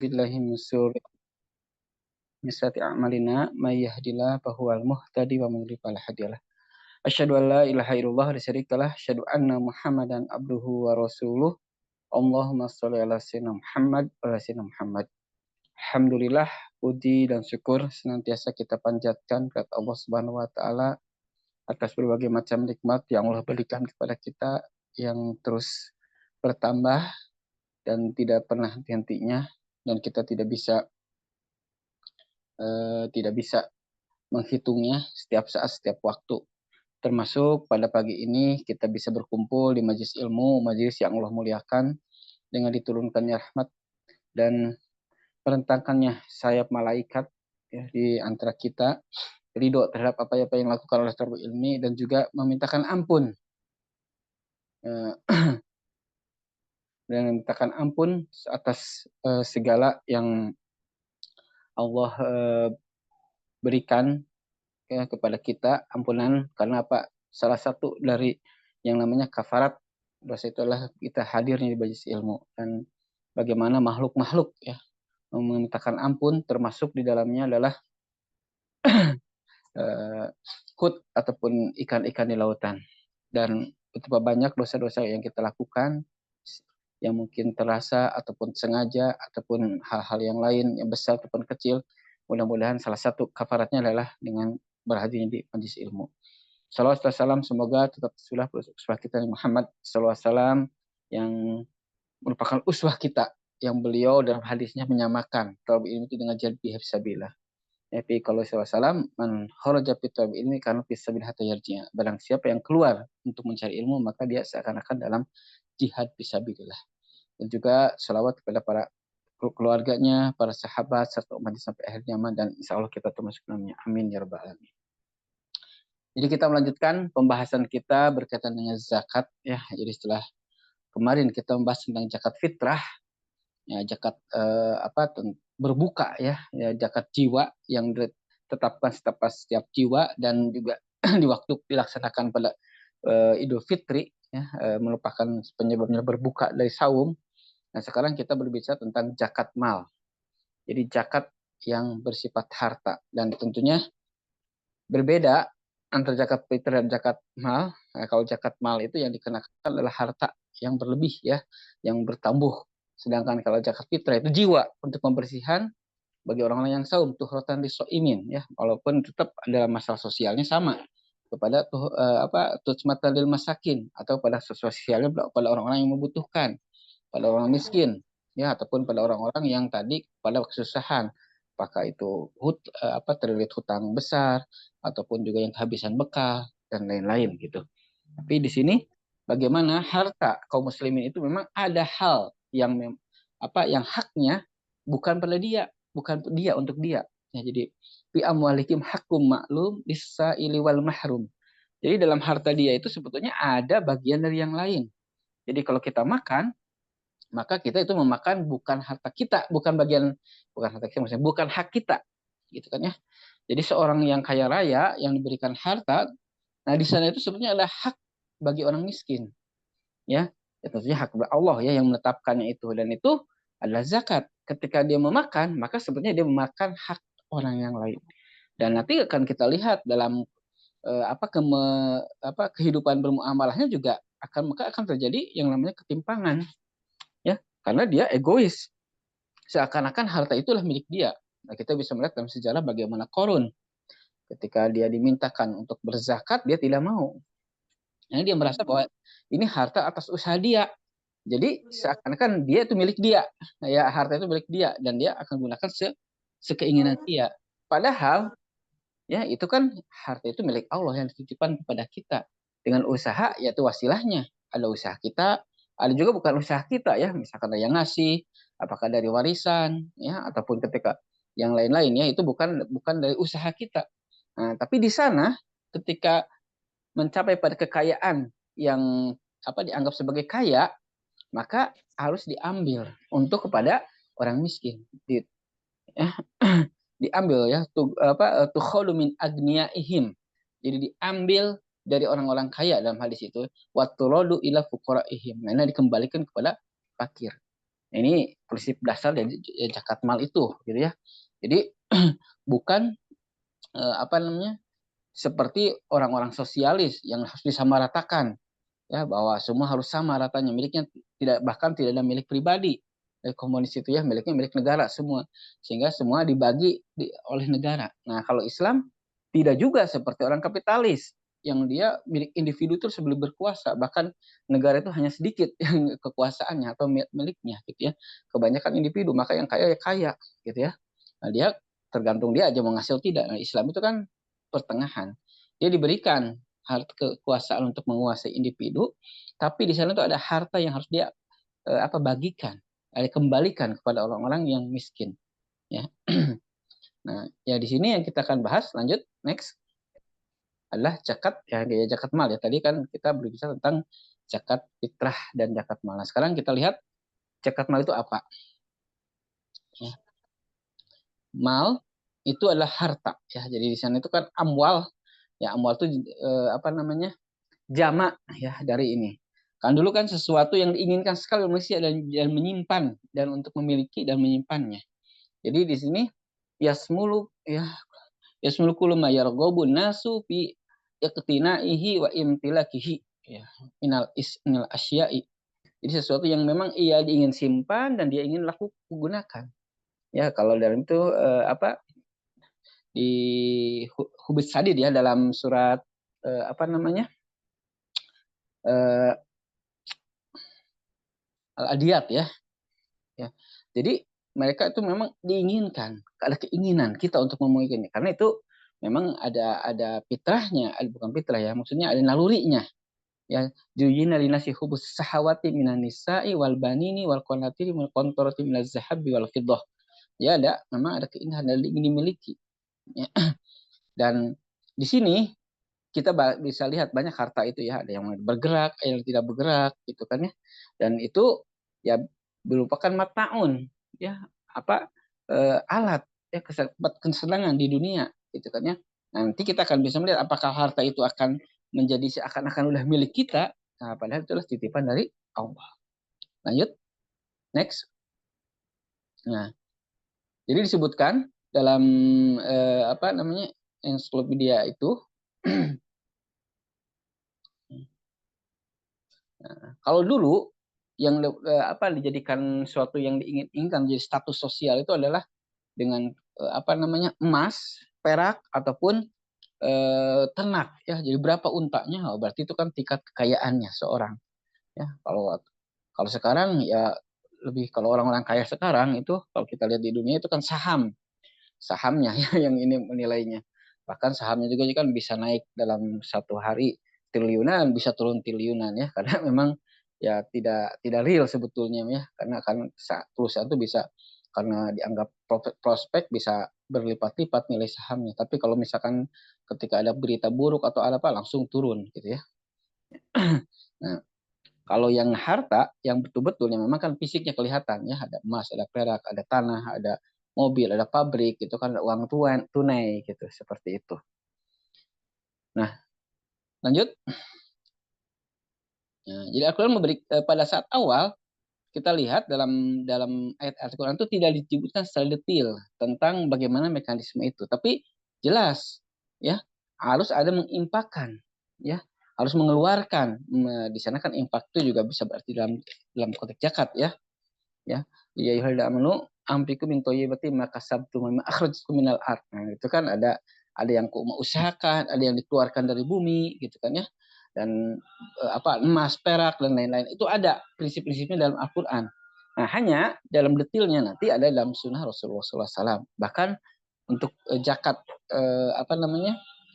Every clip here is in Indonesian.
billahi min syururi a'malina may yahdihillahu fahuwal muhtadi wa man yudlil fala hadiyalah. Asyhadu an la ilaha illallah wa la syarikalah, asyhadu anna Muhammadan abduhu wa rasuluh. Allahumma shalli ala sayyidina Muhammad wa ala sayyidina Muhammad. Alhamdulillah, puji dan syukur senantiasa kita panjatkan kepada Allah Subhanahu wa taala atas berbagai macam nikmat yang Allah berikan kepada kita yang terus bertambah dan tidak pernah henti-hentinya, dan kita tidak bisa menghitungnya setiap saat, setiap waktu. Termasuk pada pagi ini kita bisa berkumpul di majelis ilmu, majelis yang Allah muliakan dengan diturunkannya rahmat dan merentangkannya sayap malaikat ya, di antara kita, ridho terhadap apa-apa yang dilakukan oleh thalibul ilmi, dan juga memintakan ampun dan memintakan ampun atas segala yang Allah berikan ya, kepada kita, ampunan karena apa? Salah satu dari yang namanya kafarat dosa itu adalah kita hadirnya di majelis ilmu, dan bagaimana makhluk-makhluk ya memintakan ampun, termasuk di dalamnya adalah hut ataupun ikan-ikan di lautan. Dan betapa banyak dosa-dosa yang kita lakukan yang mungkin terasa ataupun sengaja ataupun hal-hal yang lain yang besar ataupun kecil. Mudah-mudahan salah satu kafaratnya adalah dengan berhadirnya di majelis ilmu. Salawat dan salam semoga tetap tercurah uswah kita Muhammad sallallahu alaihi wasallam yang merupakan uswah kita, yang beliau dalam hadisnya menyamakan talab ilmu itu dengan jihad fi sabilillah. Tapi kalau sallallahu alaihi wasallam, man kharaja fi talab ilmi kana fi sabilillah hatta yarji'a. Barang siapa yang keluar untuk mencari ilmu, maka dia seakan-akan dalam jihad fi sabilillah. Dan juga salawat kepada para keluarganya, para sahabat serta umat sampai akhir zaman, dan insya Allah kita termasuk dalamnya. Amin ya rabbal alamin. Jadi kita melanjutkan pembahasan kita berkaitan dengan zakat ya. Jadi setelah kemarin kita membahas tentang zakat fitrah, ya zakat berbuka ya zakat jiwa yang ditetapkan setiap jiwa, dan juga di waktu dilaksanakan pada Idul Fitri ya, merupakan penyebabnya berbuka dari saum. Nah, sekarang kita berbicara tentang zakat mal. Jadi zakat yang bersifat harta, dan tentunya berbeda antara zakat fitrah dan zakat mal. Nah, kalau zakat mal itu yang dikenakan adalah harta yang berlebih ya, yang bertambuh. Sedangkan kalau zakat fitrah itu jiwa untuk pembersihan bagi orang-orang yang saum, tuhratan lisoimin ya, walaupun tetap dalam masalah sosialnya sama kepada tutsmatan lil masakin, atau pada sosialnya pada orang-orang yang membutuhkan, pada orang miskin ya, ataupun pada orang-orang yang tadi pada kesusahan, apakah itu terlilit hutang besar ataupun juga yang kehabisan bekal dan lain-lain gitu. Tapi di sini bagaimana harta kaum muslimin itu memang ada hal yang yang haknya bukan pada dia, bukan dia untuk dia. Ya, jadi fi amwalikum hakum maklum lis-sa'ili wal mahrum. Jadi dalam harta dia itu sebetulnya ada bagian dari yang lain. Jadi kalau kita makan, maka kita itu memakan bukan harta kita, bukan harta kita, maksudnya bukan hak kita, gitu kan ya. Jadi seorang yang kaya raya yang diberikan harta, nah di sana itu sebenarnya adalah hak bagi orang miskin, ya. Ya tentunya hak Allah ya yang menetapkannya itu, dan itu adalah zakat. Ketika dia memakan, maka sebenarnya dia memakan hak orang yang lain. Dan nanti akan kita lihat dalam kehidupan bermuamalahnya juga maka akan terjadi yang namanya ketimpangan, ya, karena dia egois. Seakan-akan harta itulah milik dia. Nah, kita bisa melihat dalam sejarah bagaimana Korun ketika dia dimintakan untuk berzakat, dia tidak mau. Nah, dia merasa bahwa ini harta atas usaha dia. Jadi seakan-akan dia itu milik dia. Nah, ya, harta itu milik dia dan dia akan gunakan sekeinginan dia. Padahal ya itu kan harta itu milik Allah yang dititipkan kepada kita. Dengan usaha yaitu wasilahnya. Ada usaha kita, ada juga bukan usaha kita ya. Misalkan ada yang ngasih, apakah dari warisan ya, ataupun ketika yang lain-lain ya, itu bukan dari usaha kita. Nah, tapi di sana ketika mencapai pada kekayaan yang dianggap sebagai kaya, maka harus diambil untuk kepada orang miskin. Diambil ya, tukhadu min agniyaihim. Jadi diambil dari orang-orang kaya dalam hadis itu, watturadu ila fuqaraihim. Nah, ini dikembalikan kepada fakir. Ini prinsip dasar dari zakat mal itu, gitu ya. Jadi bukan apa namanya seperti orang-orang sosialis yang harus disamaratakan, ya bahwa semua harus sama ratanya miliknya, tidak, bahkan tidak ada milik pribadi. Komunis itu ya miliknya milik negara semua, sehingga semua dibagi oleh negara. Nah kalau Islam tidak juga seperti orang kapitalis yang dia milik individu terus sebelum berkuasa, bahkan negara itu hanya sedikit yang kekuasaannya atau miliknya gitu ya, kebanyakan individu, maka yang kaya ya kaya gitu ya. Nah dia tergantung dia aja mau ngasih atau tidak. Nah Islam itu kan pertengahan, dia diberikan kekuasaan untuk menguasai individu, tapi di sana tuh ada harta yang harus dia bagikan, kembalikan kepada orang-orang yang miskin. Ya. Nah, ya di sini yang kita akan bahas lanjut next adalah zakat ya, zakat mal ya. Tadi kan kita berbicara tentang zakat fitrah dan zakat mal. Nah, sekarang kita lihat zakat mal itu apa? Ya. Mal itu adalah harta ya. Jadi di sana itu kan amwal ya, amwal itu jamak ya dari ini. Kan dulu kan sesuatu yang diinginkan sekali manusia dan menyimpan dan untuk memiliki dan menyimpannya. Jadi di sini yasmulu ya yasmulu kullu ma yarghabun nasu fi iqtinaihi wa imtilakihi ya minal asya'i. Jadi sesuatu yang memang ia ingin simpan dan dia ingin gunakan. Ya kalau dalam itu di Hubis Sadid ya dalam surat apa namanya? Eh, Al-Adiyat ya. Ya. Jadi mereka itu memang diinginkan, ada keinginan kita untuk memilikinya. Karena itu memang ada fitrahnya, bukan fitrah ya, maksudnya ada nalurinya. Ya, juyina linasi hubus sahawati minan nisa'i wal banini wal qanatiri wal qantarati minaz zahabi wal fiddah. Ya ada, memang ada keinginan dan ingin dimiliki. Ya. Dan di sini kita bisa lihat banyak harta itu ya, ada yang bergerak, ada yang tidak bergerak gitu kan ya. Dan itu ya merupakan mataun ya, alat ya kesenangan di dunia gitu kan ya. Nanti kita akan bisa melihat apakah harta itu akan menjadi seakan-akan udah milik kita. Nah, padahal itu adalah titipan dari Allah. Lanjut, next. Nah, jadi disebutkan dalam ensiklopedia itu nah, kalau dulu yang dijadikan suatu yang diinginkan jadi status sosial itu adalah dengan emas, perak ataupun ternak ya. Jadi berapa untanya? Oh, berarti itu kan tingkat kekayaannya seorang. Ya, kalau kalau sekarang ya lebih, kalau orang-orang kaya sekarang itu kalau kita lihat di dunia itu kan sahamnya ya yang ini menilainya. Bahkan sahamnya juga kan bisa naik dalam satu hari triliunan, bisa turun triliunan ya, karena memang ya tidak real sebetulnya ya, karena kan perusahaan itu bisa karena dianggap prospek bisa berlipat-lipat nilai sahamnya. Tapi kalau misalkan ketika ada berita buruk atau ada apa langsung turun gitu ya. Nah, kalau yang harta yang betul-betul yang memang kan fisiknya kelihatan ya, ada emas, ada perak, ada tanah, ada mobil, ada pabrik, itu kan ada uang tunai gitu, seperti itu. Nah, lanjut. Nah, jadi Al-Quran memberi pada saat awal kita lihat dalam dalam ayat Al-Quran itu tidak disebutkan secara detail tentang bagaimana mekanisme itu, tapi jelas ya harus ada mengimpakkan ya, harus mengeluarkan. Di sana kan impak itu juga bisa berarti dalam konteks zakat ya. Ya ya amanu ampiku min thayyibati ma kasabtum mimma akhrajtum minal ard. Nah, itu kan ada yang mau usahakan, ada yang dikeluarkan dari bumi gitu kan ya. Dan emas, perak dan lain-lain itu ada prinsip-prinsipnya dalam Al-Qur'an. Nah, hanya dalam detailnya nanti ada dalam sunnah Rasulullah SAW. Bahkan untuk zakat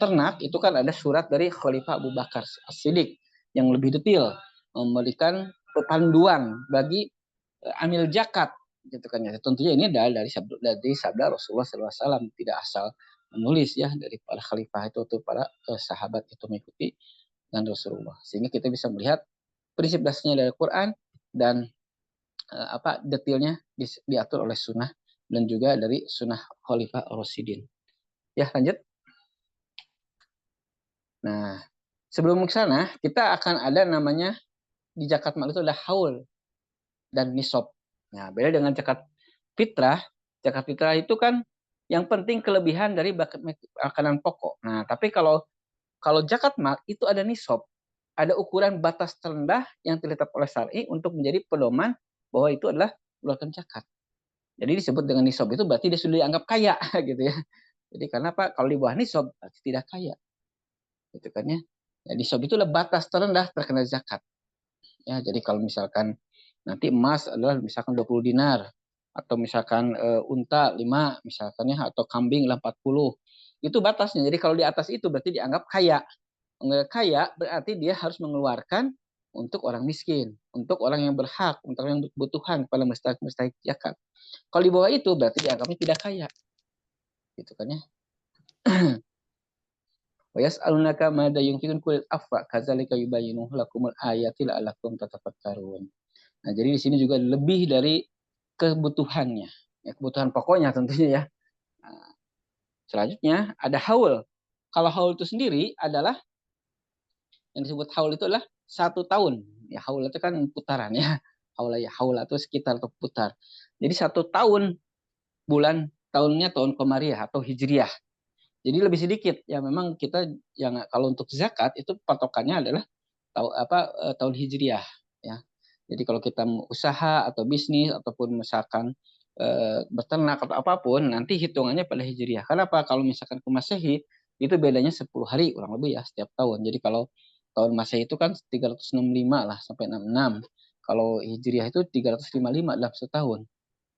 ternak itu kan ada surat dari Khalifah Abu Bakar As-Siddiq yang lebih detail memberikan panduan bagi amil zakat gitu kan ya. Tentunya ini adalah dari sabda Rasulullah SAW, tidak asal menulis ya dari para khalifah itu atau para sahabat itu mengikuti dengan Rasulullah. Sehingga kita bisa melihat prinsip dasarnya dari Quran dan detailnya diatur oleh sunnah dan juga dari sunnah Khalifah Rasidin. Ya lanjut. Nah sebelum ke sana kita akan ada namanya di zakat mal itu ada haul dan nisab. Nah, beda dengan zakat fitrah. Zakat fitrah itu kan yang penting kelebihan dari makanan pokok. Nah, tapi kalau kalau zakat mal itu ada nisab, ada ukuran batas terendah yang ditetapkan oleh syar'i untuk menjadi pedoman bahwa itu adalah mengeluarkan zakat. Jadi disebut dengan nisab itu berarti dia sudah dianggap kaya gitu ya. Jadi karena apa? Kalau di bawah nisab berarti tidak kaya. Gitu kan ya. Nah, nisab itu adalah batas terendah terkena zakat. Ya, jadi kalau misalkan nanti emas adalah misalkan 20 dinar atau misalkan unta 5 misalkan ya atau kambing 40. Itu batasnya. Jadi kalau di atas itu berarti dianggap kaya. Kaya berarti dia harus mengeluarkan untuk orang miskin, untuk orang yang berhak, untuk orang yang berkebutuhan kepada mustahik zakat. Kalau di bawah itu berarti dianggapnya tidak kaya. Gitu kan ya. Wa yas'alunaka madza yunfiqun qul afwa kadzalika yubayyinu lakumul ayati la'allakum tatafakkarun. Nah, jadi di sini juga lebih dari kebutuhannya. Ya, kebutuhan pokoknya tentunya ya. Nah, selanjutnya ada haul. Kalau haul itu sendiri adalah yang disebut haul itu adalah 1 tahun. Ya haul itu kan putaran ya. Haul itu sekitar atau putar. Jadi 1 tahun bulan tahunnya tahun komariah atau hijriah. Jadi lebih sedikit. Ya memang kita yang kalau untuk zakat itu patokannya adalah tahun hijriah ya. Jadi kalau kita usaha atau bisnis ataupun misalkan beternak atau apapun nanti hitungannya pada hijriah. Kenapa? Kalau misalkan ke Masehi itu bedanya 10 hari kurang lebih ya setiap tahun. Jadi kalau tahun Masehi itu kan 365 lah sampai 66. Kalau hijriah itu 355 dalam setahun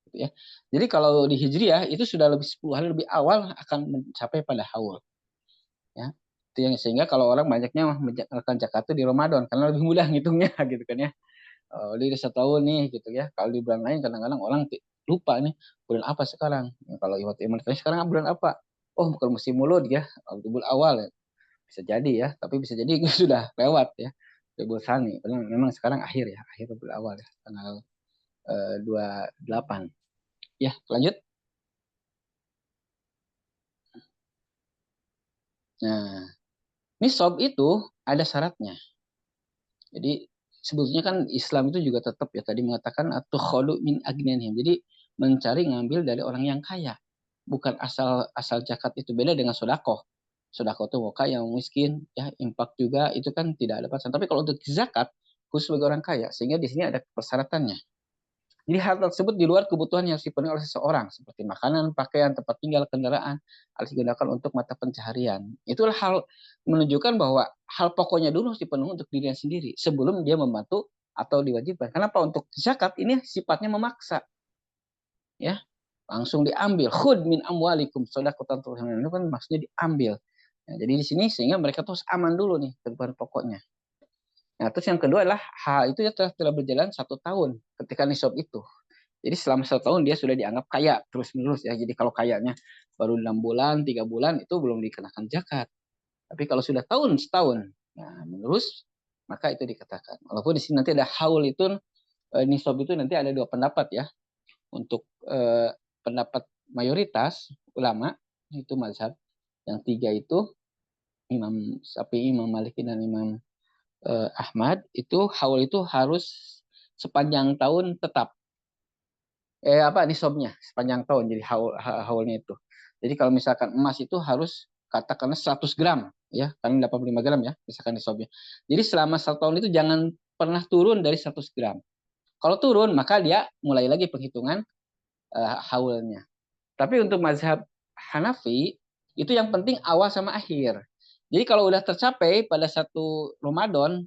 gitu ya. Jadi kalau di hijriah itu sudah lebih 10 hari lebih awal akan mencapai pada haul ya. Itu yang sehingga kalau orang banyaknya melakukan zakat itu di Ramadan karena lebih mudah ngitungnya gitu kan ya. Dia udah setahun nih gitu ya. Kalau di bulan lain kadang-kadang orang lupa nih bulan apa sekarang. Ya, kalau iman sekarang bulan apa? Oh bukan musim mulut ya, bulan awal ya. Bisa jadi ya, tapi bisa jadi sudah lewat ya. Bulan Sani, memang sekarang akhir ya, akhir bulan awal ya, tanggal 28. Ya, lanjut. Nah, nisab itu ada syaratnya. Jadi sebetulnya kan Islam itu juga tetap ya tadi mengatakan atau kholu min agnianihim. Jadi mencari ngambil dari orang yang kaya. Bukan asal asal zakat itu beda dengan sodako. Sodako itu mau kaya mau miskin ya impak juga itu kan tidak ada batasan. Tapi kalau untuk zakat khusus bagi orang kaya sehingga di sini ada persyaratannya. Jadi hal tersebut di luar kebutuhan yang dipenuhi oleh seseorang seperti makanan, pakaian, tempat tinggal, kendaraan harus digunakan untuk mata pencaharian. Itulah hal menunjukkan bahwa hal pokoknya dulu harus dipenuhi untuk dirinya sendiri sebelum dia membantu atau diwajibkan. Kenapa? Untuk zakat ini sifatnya memaksa, ya langsung diambil. Khud min amwalikum shadaqatan tutahhiruhum. Itu kan maksudnya diambil. Nah, jadi di sini sehingga mereka terus aman dulu nih kebutuhan pokoknya. Nah, terus yang kedua adalah hal itu ya telah berjalan 1 tahun ketika nisab itu. Jadi selama 1 tahun dia sudah dianggap kaya terus menerus ya. Jadi kalau kayanya baru 6 bulan, 3 bulan itu belum dikenakan zakat. Tapi kalau sudah setahun, nah menerus maka itu dikatakan. Walaupun di sini nanti ada haul itu nisab itu nanti ada 2 pendapat ya. Untuk pendapat mayoritas ulama itu mazhab yang 3 itu Imam Syafi'i, Imam Maliki dan Imam Ahmad itu haul itu harus sepanjang tahun tetap nisabnya sepanjang tahun jadi haulnya itu. Jadi kalau misalkan emas itu harus katakanlah 100 gram ya, kan 85 gram ya misalkan nisabnya. Jadi selama 1 tahun itu jangan pernah turun dari 100 gram. Kalau turun maka dia mulai lagi penghitungan haulnya. Tapi untuk mazhab Hanafi itu yang penting awal sama akhir. Jadi kalau udah tercapai pada 1 Ramadan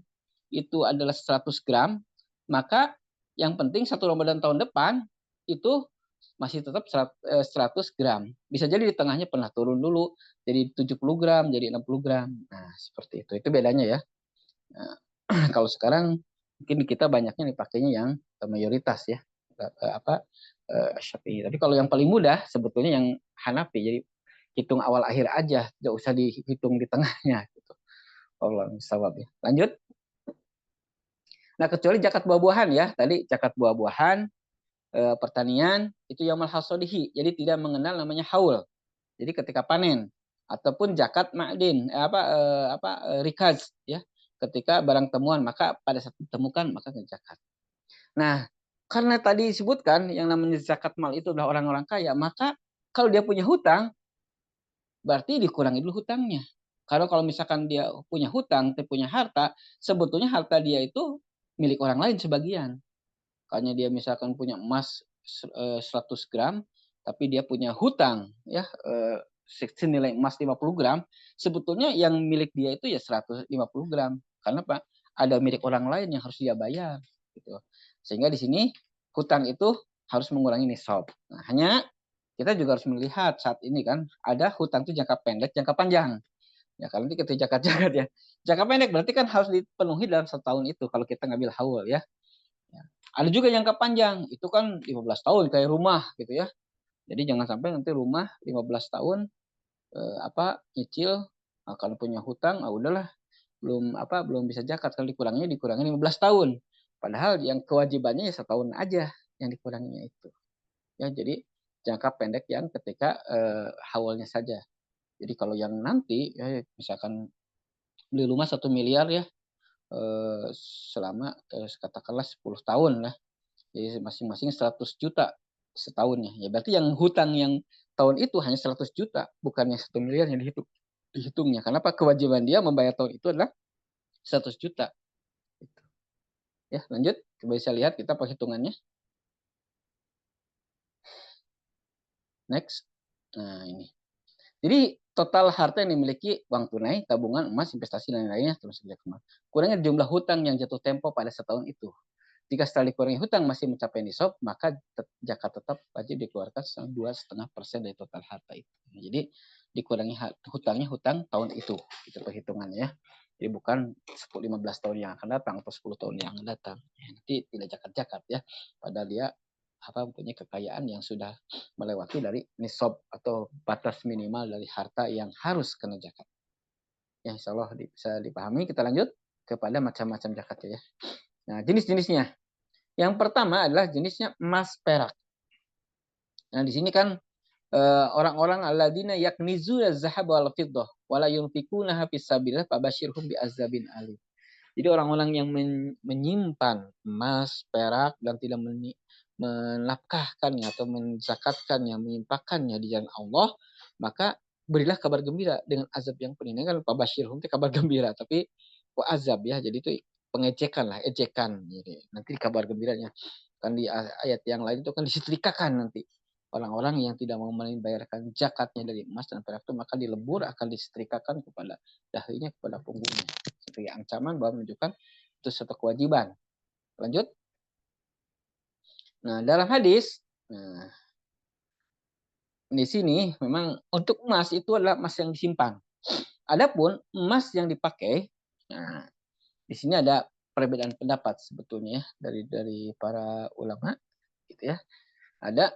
itu adalah 100 gram, maka yang penting 1 Ramadan tahun depan itu masih tetap 100 gram. Bisa jadi di tengahnya pernah turun dulu jadi 70 gram, jadi 60 gram. Nah, seperti itu. Itu bedanya ya. Nah, kalau sekarang mungkin kita banyaknya dipakainya yang mayoritas ya. Apa Syafi'i. Tapi kalau yang paling mudah sebetulnya yang Hanafi. Jadi hitung awal akhir aja, tidak usah dihitung di tengahnya gitu. Allah sawab ya. Lanjut. Nah, kecuali zakat buah-buahan ya. Tadi zakat buah-buahan, pertanian itu yaumul hasodihi. Jadi tidak mengenal namanya haul. Jadi ketika panen ataupun zakat ma'din rikaz ya. Ketika barang temuan maka pada saat ditemukan maka zakat. Nah, karena tadi disebutkan yang namanya zakat mal itu adalah orang-orang kaya, maka kalau dia punya hutang, berarti dikurangi dulu hutangnya. Karena kalau misalkan dia punya hutang, dia punya harta, sebetulnya harta dia itu milik orang lain sebagian. Karena dia misalkan punya emas 100 gram, tapi dia punya hutang ya senilai emas 50 gram, sebetulnya yang milik dia itu ya 150 gram. Karena Pak, ada milik orang lain yang harus dia bayar gitu. Sehingga di sini hutang itu harus mengurangi nisab. Nah, hanya kita juga harus melihat saat ini kan ada hutang itu jangka pendek, jangka panjang. Ya kalau nanti kita jakat-jakat ya. Jangka pendek berarti kan harus dipenuhi dalam setahun itu kalau kita ngambil haul ya. Ya. Ada juga jangka panjang, itu kan 15 tahun kayak rumah gitu ya. Jadi jangan sampai nanti rumah 15 tahun nyicil, nah, kalau punya hutang udahlah belum bisa zakat, kalau dikurangi 15 tahun. Padahal yang kewajibannya ya setahun aja yang dikuranginya itu. Ya, jadi jangka pendek yang ketika haulnya saja. Jadi kalau yang nanti ya, misalkan beli rumah 1 miliar ya selama katakanlah 10 tahun lah. Jadi masing-masing 100 juta setahunnya. Ya berarti yang hutang yang tahun itu hanya 100 juta, bukannya 1 miliar yang dihitungnya. Karena apa? Kewajiban dia membayar tahun itu adalah 100 juta. Ya, lanjut. Coba bisa lihat kita perhitungannya. Next. Nah, ini. Jadi total harta yang dimiliki uang tunai, tabungan, emas, investasi, dan lain-lainnya termasuk emas. Kurangnya jumlah hutang yang jatuh tempo pada setahun itu. Jika setelah dikurangi hutang masih mencapai nisab, maka zakat tetap wajib dikeluarkan 2,5% dari total harta itu. Jadi dikurangi hutangnya hutang tahun itu, itu perhitungannya ya. Jadi bukan 15 tahun yang akan datang atau 10 tahun yang akan datang. Nanti tidak zakat-zakat ya. Padahal dia mempunyai kekayaan yang sudah melewati dari nisab atau batas minimal dari harta yang harus kena zakat. Ya, insya Allah bisa dipahami. Kita lanjut kepada macam-macam zakatnya ya. Nah, jenis-jenisnya. Yang pertama adalah jenisnya emas perak. Nah, di sini kan orang-orang alladzina yaknizuna az-zahab wal fiddah wala yunfikunaha fis sabilillah fabashirhum bi'adzabin alim. Jadi orang-orang yang menyimpan emas, perak dan tidak menafkahkannya atau menzakatkannya, menyimpahkannya di jalan Allah, maka berilah kabar gembira dengan azab yang pedih. Ini kan fabashirhum itu kabar gembira, tapi kok azab ya. Jadi itu pengejekan lah, ejekan. Jadi nanti kabar gembiranya kan di ayat yang lain itu kan disetrikakan nanti. Orang-orang yang tidak mau membayarkan zakatnya dari emas dan perak itu maka dilebur akan disetrikakan kepada dahinya kepada punggungnya. Sebagai ancaman bahwa menunjukkan itu suatu kewajiban. Lanjut. Nah, dalam hadis, nah, di sini memang untuk emas itu adalah emas yang disimpan. Adapun emas yang dipakai, nah, di sini ada perbedaan pendapat sebetulnya dari para ulama, gitu ya. Ada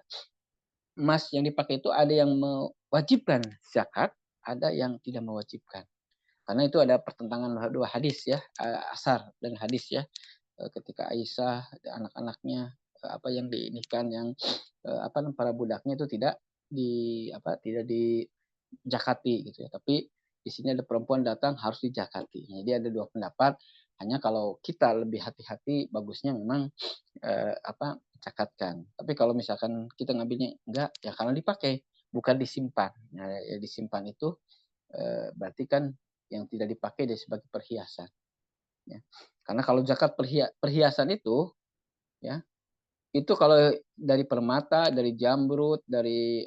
emas yang dipakai itu ada yang mewajibkan zakat, ada yang tidak mewajibkan. Karena itu ada pertentangan dua hadis ya, asar dan hadis ya. Ketika Aisyah anak-anaknya apa yang dinikahkan yang para budaknya itu tidak dijakati gitu ya. Tapi di sini ada perempuan datang harus dijakati. Jadi ada dua pendapat. Hanya kalau kita lebih hati-hati, bagusnya memang cakatkan. Tapi kalau misalkan kita ngambilnya enggak, ya karena dipakai, bukan disimpan. Nah, ya disimpan itu berarti kan yang tidak dipakai dia sebagai perhiasan. Ya. Karena kalau zakat perhiasan itu, ya itu kalau dari permata, dari jamrut, dari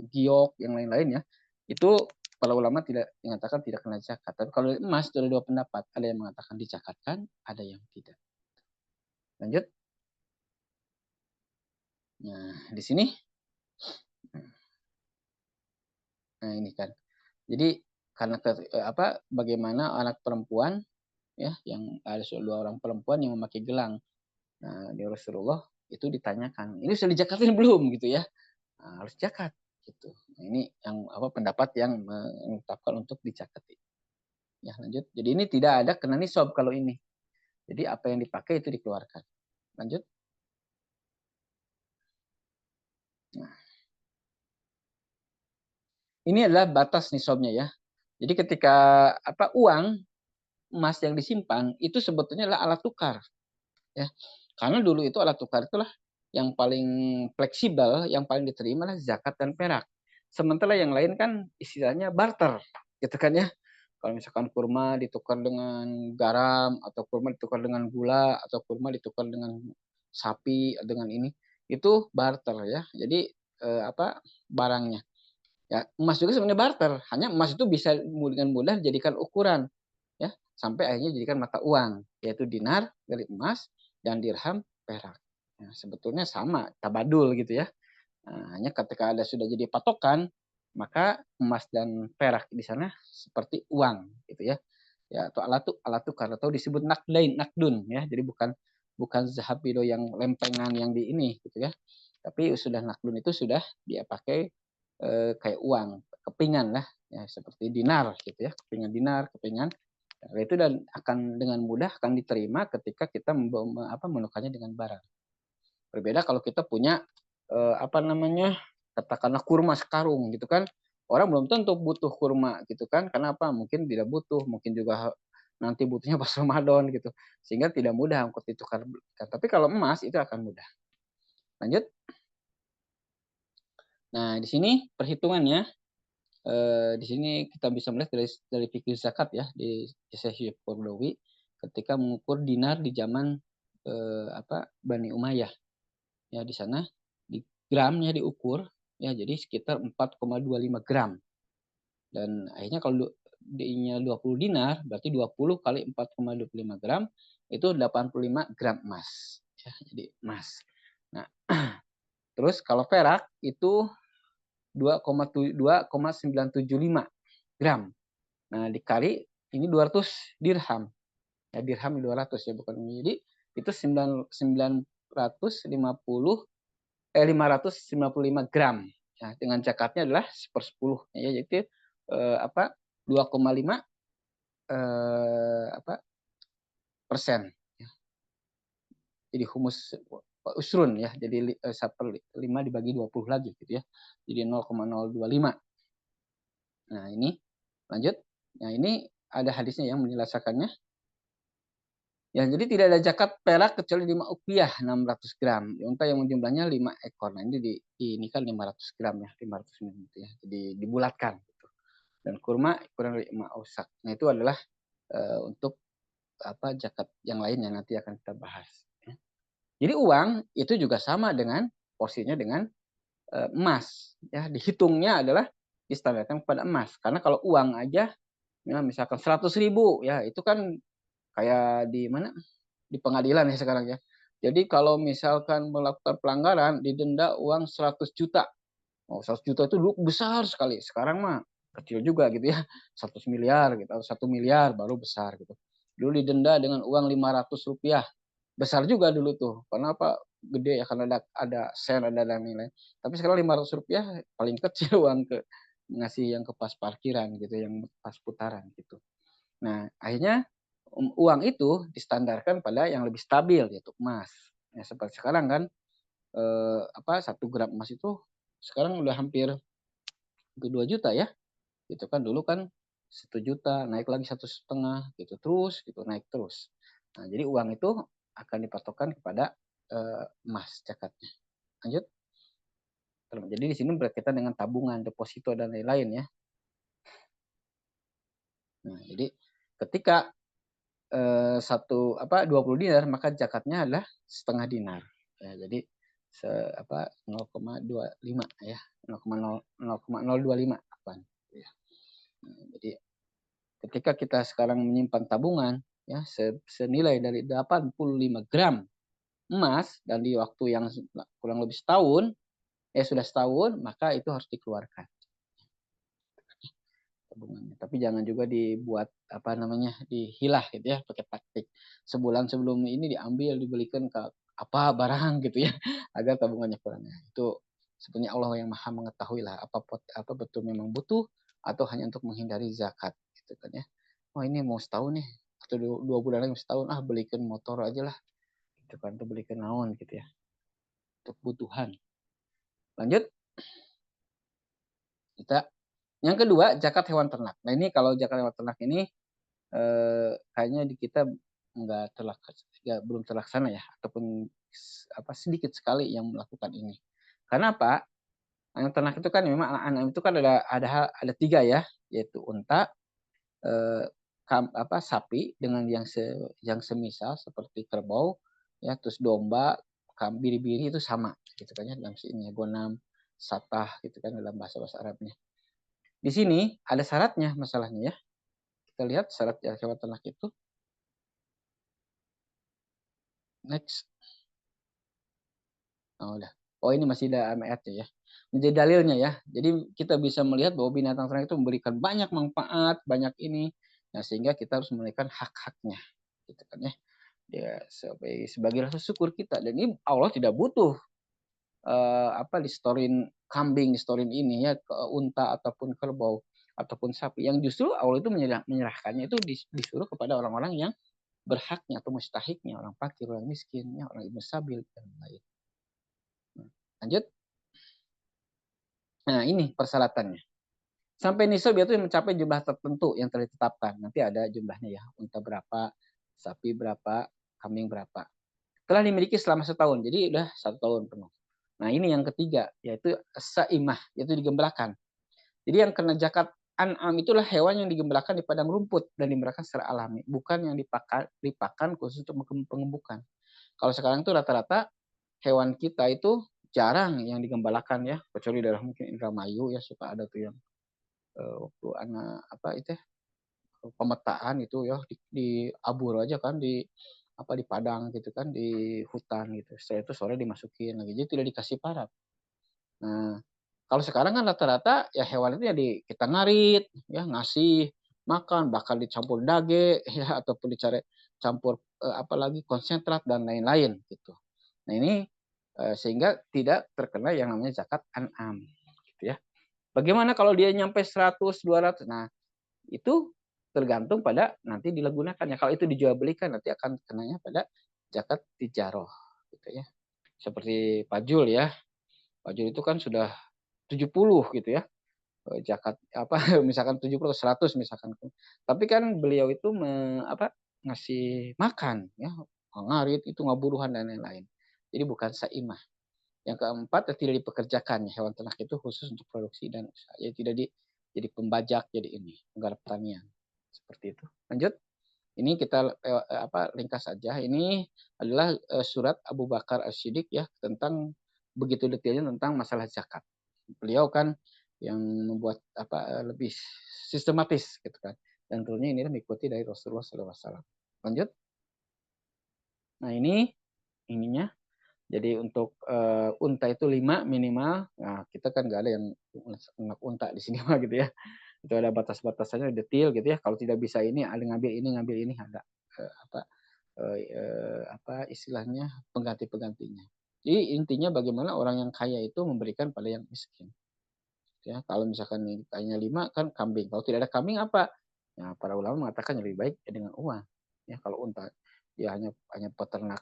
giok, yang lain-lain ya, itu para ulama tidak mengatakan tidak kena zakat. Tapi kalau emas ada dua pendapat, ada yang mengatakan dizakatkan, ada yang tidak. Lanjut. Nah, di sini, nah ini kan. Jadi karena bagaimana anak perempuan ya yang ada dua orang perempuan yang memakai gelang. Nah, di Rasulullah itu ditanyakan, ini sudah dijakatin belum gitu ya? Nah, harus zakat gitu. Nah, ini yang pendapat yang menetapkan untuk dicakati. Ya, lanjut. Jadi ini tidak ada kena nisab kalau ini. Jadi apa yang dipakai itu dikeluarkan. Lanjut. Nah, ini adalah batas nisabnya ya. Jadi ketika uang emas yang disimpan itu sebetulnya adalah alat tukar. Ya. Karena dulu itu alat tukar itulah yang paling fleksibel, yang paling diterima lah zakat dan perak. Sementara yang lain kan istilahnya barter, gitu kan ya. Kalau misalkan kurma ditukar dengan garam, atau kurma ditukar dengan gula, atau kurma ditukar dengan sapi, dengan ini, itu barter ya. Jadi apa barangnya. Ya, emas juga sebenarnya barter. Hanya emas itu bisa dengan mudah dijadikan ukuran, ya, sampai akhirnya dijadikan mata uang, yaitu dinar dari emas dan dirham perak. Nah, sebetulnya sama, tabadul gitu ya. Nah, hanya ketika ada sudah jadi patokan, maka emas dan perak di sana seperti uang gitu ya. Ya, atau alat tukar atau disebut nakdain, nakdun ya. Jadi bukan bukan zahabido yang lempengan yang di ini gitu ya. Tapi sudah nakdun itu sudah dia pakai kayak uang, kepingan lah ya seperti dinar gitu ya, kepingan dinar, kepingan. Nah, itu dan akan dengan mudah akan diterima ketika kita menukarnya dengan barang. Berbeda kalau kita punya apa namanya, katakanlah kurma sekarung gitu kan, orang belum tentu butuh kurma gitu kan, karena apa? Mungkin tidak butuh, mungkin juga nanti butuhnya pas Ramadan gitu, sehingga tidak mudah untuk ditukar. Tapi kalau emas itu akan mudah. Lanjut. Nah, di sini perhitungannya, di sini kita bisa melihat dari fikih zakat ya di Syekh Qaradawi ketika mengukur dinar di zaman apa Bani Umayyah. Ya di sana di gramnya diukur ya jadi sekitar 4,25 gram. Dan akhirnya kalau D-nya 20 dinar berarti 20 kali 4,25 gram itu 85 gram emas. Ya, jadi emas. Nah, terus kalau perak itu 2,975 gram. Nah, dikali ini 200 dirham. Ya, dirham 200 ya bukan ini. Jadi itu 595 gram. Ya, dengan zakatnya adalah 1/10 ya yaitu apa 2,5 apa persen. Ya. Jadi humus usrun ya. Jadi 1/5 dibagi 20 lagi gitu ya. Jadi 0,025. Nah, ini lanjut. Nah, ini ada hadisnya yang menjelaskannya. Ya, jadi tidak ada zakat perak kecuali 5 uqiyah 600 gram. Unta yang jumlahnya 5 ekor. Nah, ini kan 500 gram ya, 500 ml gitu ya. Jadi dibulatkan gitu. Dan kurma kurang dari 5 ausak. Nah, itu adalah untuk apa zakat yang lainnya nanti akan kita bahas. Ya. Jadi uang itu juga sama dengan porsinya dengan emas. Ya, dihitungnya adalah distandarkan kepada emas. Karena kalau uang aja, ya, misalkan 100.000, ya itu kan kayak di mana? Di pengadilan ya sekarang ya. Jadi kalau misalkan melakukan pelanggaran didenda uang 100 juta. Oh, 100 juta itu dulu besar sekali. Sekarang mah kecil juga gitu ya. 100 miliar gitu atau 1 miliar baru besar gitu. Dulu didenda dengan uang 500 rupiah. Besar juga dulu tuh. Karena apa? Gede ya karena ada sen ada dan lain-lain. Tapi sekarang 500 rupiah paling kecil uang ke ngasih yang ke pas parkiran gitu, yang pas putaran gitu. Nah, akhirnya uang itu distandarkan pada yang lebih stabil yaitu emas. Ya, seperti sekarang kan apa 1 gram emas itu sekarang udah hampir 2 juta ya. Gitu kan dulu kan 1 juta, naik lagi 1,5 gitu terus gitu naik terus. Nah, jadi uang itu akan dipatokkan kepada emas zakatnya. Lanjut. Jadi di sini berkaitan dengan tabungan, deposito dan lain-lain ya. Nah, jadi ketika satu apa 20 dinar maka zakatnya adalah setengah dinar. Ya, jadi apa 0,25 ya 0,025 apa ya. Nah, jadi ketika kita sekarang menyimpan tabungan ya senilai dari 85 gram emas dan di waktu yang kurang lebih setahun sudah setahun maka itu harus dikeluarkan tabungannya. Tapi jangan juga dibuat apa namanya dihilah gitu ya pakai taktik. Sebulan sebelum ini diambil dibelikan ke apa barang gitu ya agar tabungannya kurang. Itu sebenarnya Allah yang Maha mengetahui lah apa betul memang butuh atau hanya untuk menghindari zakat gitu kan ya. Oh ini mau setahun nih atau 2 bulan lagi setahun belikan motor aja lah gitu kan atau belikan naon gitu ya untuk kebutuhan. Lanjut kita yang kedua zakat hewan ternak. Nah ini kalau zakat hewan ternak ini kayaknya di kita nggak terlalu belum terlaksana ya, ataupun sedikit sekali yang melakukan ini. Karena apa? Yang ternak itu kan memang anak itu kan ada 3 ya, yaitu unta, eh, sapi dengan yang semisal seperti kerbau, ya, terus domba, biri-biri itu sama, gitu kan ya dalam sini gonam, satah, gitu kan dalam bahasa Arabnya. Di sini ada syaratnya masalahnya ya. Kita lihat syarat hewan ternak itu. Next. Oh, udah. Oh, ini masih ada ayatnya ya. Menjadi dalilnya ya. Jadi kita bisa melihat bahwa binatang ternak itu memberikan banyak manfaat, banyak ini. Nah, sehingga kita harus memberikan hak-haknya. Gitu kan ya. Dia sebagai rasa syukur kita. Dan ini Allah tidak butuh disetorin kambing, disetorin ini ya ke unta ataupun kerbau ataupun sapi. Yang justru Allah itu menyerahkannya itu disuruh kepada orang-orang yang berhaknya atau mustahiknya, orang fakir, orang miskin, ya, orang ibnu sabil dan lain. Lanjut. Nah, ini persyaratannya. Sampai nisab itu mencapai jumlah tertentu yang telah ditetapkan. Nanti ada jumlahnya ya. Unta berapa, sapi berapa, kambing berapa. Telah dimiliki selama setahun. Jadi udah 1 tahun penuh. Nah, ini yang ketiga, yaitu saimah, yaitu digembalakan. Jadi yang kena zakat an'am itulah hewan yang digembalakan di padang rumput dan digembalakan secara alami, bukan yang dipakan khusus untuk pengembukan. Kalau sekarang itu rata-rata hewan kita itu jarang yang digembalakan ya, kecuali daerah mungkin Indramayu ya suka ada tuh yang waktu anak itu pemetaan itu ya di abur aja kan di padang gitu kan di hutan gitu. Saya itu sore dimasukin lagi jadi tidak dikasih parat. Nah, kalau sekarang kan rata-rata ya hewan itu ya kita ngarit ya ngasih makan bahkan dicampur dage ya ataupun dicari campur apalagi konsentrat dan lain-lain gitu. Nah, ini sehingga tidak terkena yang namanya zakat an'am gitu ya. Bagaimana kalau dia nyampe 100, 200? Nah, itu tergantung pada nanti digunakannya. Kalau itu dijual belikan nanti akan kenanya pada zakat tijaroh gitu ya. Seperti pajul ya. Pajul itu kan sudah 70 gitu ya. Zakat misalkan 70 atau 100 misalkan. Tapi kan beliau itu ngasih makan ya, ngarit itu ngaburuhan dan lain-lain. Jadi bukan saimah. Yang keempat, tidak dipekerjakan hewan ternak itu khusus untuk produksi dan usaha. Ya tidak jadi pembajak, jadi ini penggarap pertanian. Seperti itu. Lanjut. Ini kita ringkas saja. Ini adalah surat Abu Bakar As-Siddiq ya tentang begitu detailnya tentang masalah zakat. Beliau kan yang membuat lebih sistematis gitu kan. Dan tentunya ini mengikuti dari Rasulullah SAW. Lanjut. Nah, ininya. Jadi untuk unta itu 5 minimal. Nah, kita kan nggak ada yang unta di sini mah gitu ya. Itu ada batas-batasannya detail gitu ya. Kalau tidak bisa ini, ada ngambil ini ada istilahnya pengganti-penggantinya. Jadi intinya bagaimana orang yang kaya itu memberikan pada yang miskin. Ya, kalau misalkan ditanya 5 kan kambing. Kalau tidak ada kambing apa? Ya, para ulama mengatakan lebih baik dengan uang. Ya, kalau unta dia hanya peternak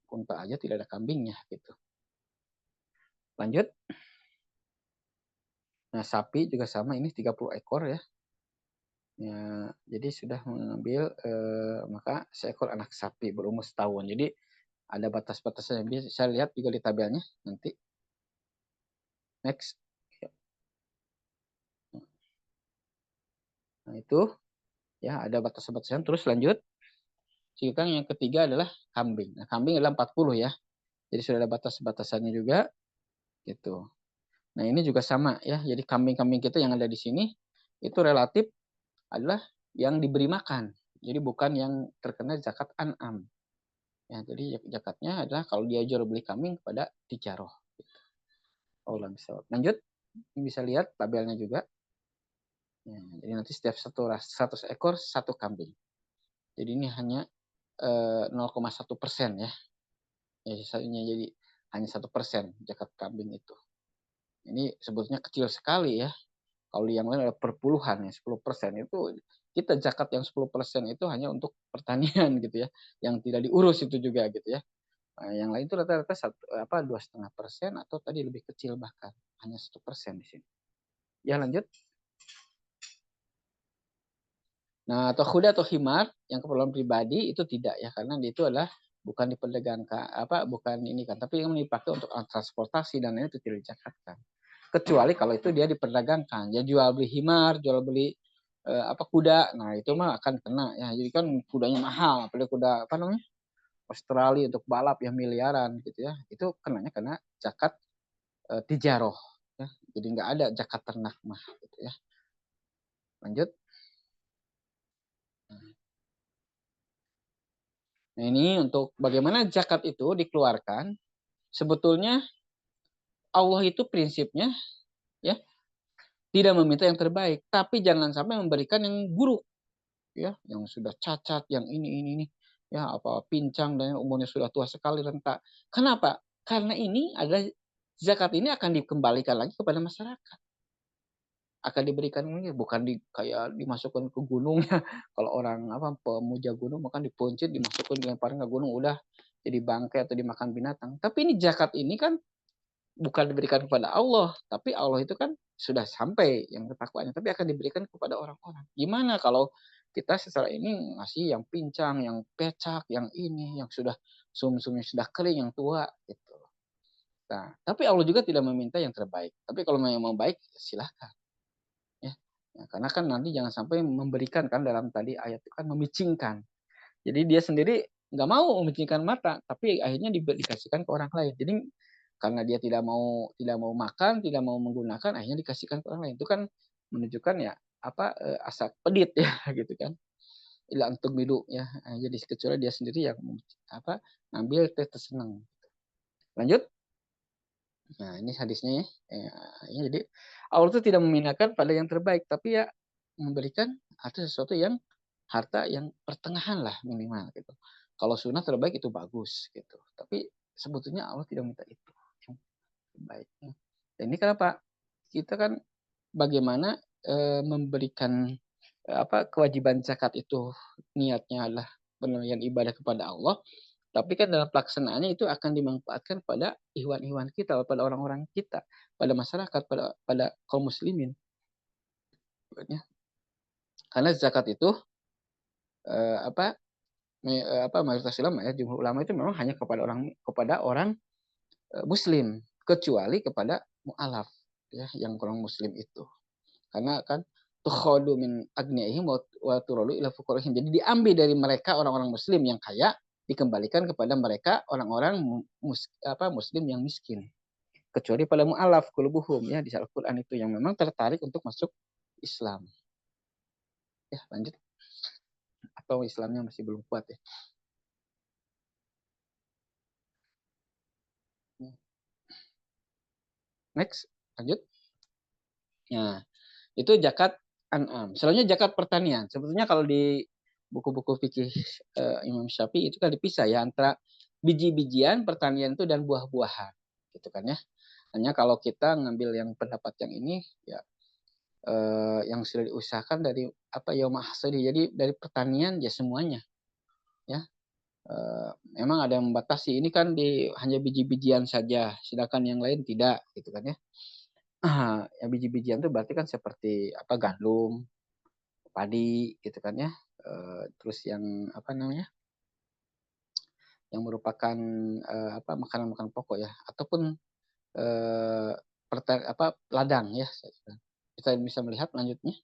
unta aja tidak ada kambingnya gitu. Lanjut. Nah, sapi juga sama ini 30 ekor ya. Ya, jadi sudah mengambil maka seekor anak sapi berumur setahun. Jadi ada batas-batasnya. Bisa lihat juga di tabelnya nanti. Next. Nah, itu ya ada batas-batasan. Terus lanjut. Sekarang yang ketiga adalah kambing. Nah, kambing adalah 40 ya. Jadi sudah ada batas-batasannya juga gitu. Nah, ini juga sama ya. Jadi kambing-kambing kita yang ada di sini itu relatif adalah yang diberi makan. Jadi bukan yang terkena zakat an'am. Ya, jadi zakatnya adalah kalau dia jual beli kambing kepada tijaroh. Allah bisa. Lanjut, bisa lihat tabelnya juga. Ya, jadi nanti setiap 100 ekor satu kambing. Jadi ini hanya 0,1% ya. Ya, sisanya jadi hanya 1% zakat kambing itu. Ini sebetulnya kecil sekali ya. Kalau yang lain ada perpuluhan ya 10% itu kita zakat yang 10% itu hanya untuk pertanian gitu ya, yang tidak diurus itu juga gitu ya. Nah, yang lain itu rata-rata 2,5% atau tadi lebih kecil bahkan hanya 1% di sini. Ya lanjut. Nah, atau kuda atau himar yang keperluan pribadi itu tidak ya karena itu adalah bukan diperdagangkan bukan ini kan, tapi yang dipakai untuk alat transportasi dan lain itu tidak dizakatkan. Kecuali kalau itu dia diperdagangkan, ya jual beli himar, jual beli kuda, nah itu mah akan kena ya. Jadi kan kudanya mahal, apalagi kuda apa namanya Australia untuk balap yang miliaran gitu ya, itu kenanya kena zakat tijaroh ya. Jadi nggak ada zakat ternak mah gitu ya. Lanjut. Nah ini untuk bagaimana zakat itu dikeluarkan. Sebetulnya Allah itu prinsipnya ya tidak meminta yang terbaik, tapi jangan sampai memberikan yang buruk ya, yang sudah cacat, yang ini ya apa pincang dan umurnya sudah tua sekali renta. Kenapa? Karena ini adalah zakat ini akan dikembalikan lagi kepada masyarakat. Akan diberikan ini bukan kayak dimasukkan ke gunung ya. Kalau orang pemuja gunung makan dipuncit dimasukkan dilemparin ke gunung udah jadi bangkai atau dimakan binatang. Tapi ini zakat ini kan bukan diberikan kepada Allah, tapi Allah itu kan sudah sampai yang ketakwaannya, tapi akan diberikan kepada orang-orang. Gimana kalau kita secara ini ngasih yang pincang, yang pecak, yang ini, yang sudah sum-sumnya sudah kering, yang tua, gitu. Nah, tapi Allah juga tidak meminta yang terbaik. Tapi kalau memang baik, silahkan. Ya. Ya, karena kan nanti jangan sampai memberikan kan dalam tadi ayat itu kan memicingkan. Jadi dia sendiri nggak mau memicingkan mata, tapi akhirnya dikasihkan ke orang lain. Jadi karena dia tidak mau makan, tidak mau menggunakan, akhirnya dikasihkan ke orang lain. Itu kan menunjukkan ya asa pedit ya gitu kan. Ila untuk milu ya. Jadi kecuali dia sendiri yang ngambil teh tersenang. Lanjut. Nah, ini hadisnya ya. Jadi Allah itu tidak memintakan pada yang terbaik, tapi ya memberikan atau sesuatu yang harta yang pertengahan lah minimal gitu. Kalau sunnah terbaik itu bagus gitu. Tapi sebetulnya Allah tidak minta itu yang terbaik. Dan ini kenapa? Kita kan bagaimana memberikan kewajiban zakat itu niatnya adalah penunaian ibadah kepada Allah. Tapi kan dalam pelaksanaannya itu akan dimanfaatkan pada ikhwan-ikhwan kita, pada orang-orang kita, pada masyarakat, pada kaum muslimin. Karena zakat itu eh, apa mayoritas ulama ya jumhur ulama itu memang hanya kepada orang muslim kecuali kepada mu'alaf ya yang orang muslim itu. Karena kan tukhadu min agniyaihim wa turadu ila fuqarihim. Jadi diambil dari mereka orang-orang muslim yang kaya dikembalikan kepada mereka orang-orang muslim yang miskin. Kecuali pada mu'alaf qulubuhum ya di Al-Qur'an itu yang memang tertarik untuk masuk Islam. Ya, lanjut. Atau Islamnya masih belum kuat ya. Next, lanjut. Nah, itu zakat an'am. Selanjutnya zakat pertanian. Sebetulnya kalau di buku-buku fikih Imam Syafi'i itu kan dipisah ya antara biji-bijian, pertanian itu dan buah-buahan. Gitu kan ya. Hanya kalau kita ngambil yang pendapat yang ini ya yang sudah diusahakan dari yaum hasadi. Jadi dari pertanian ya semuanya ya. Memang ada yang membatasi ini kan hanya biji-bijian saja, sedangkan yang lain tidak gitu kan ya. Ya biji-bijian itu berarti kan seperti gandum, padi gitu kan ya. Terus yang yang merupakan makanan-makanan pokok ya ataupun eh, ladang ya. Kita bisa melihat lanjutnya.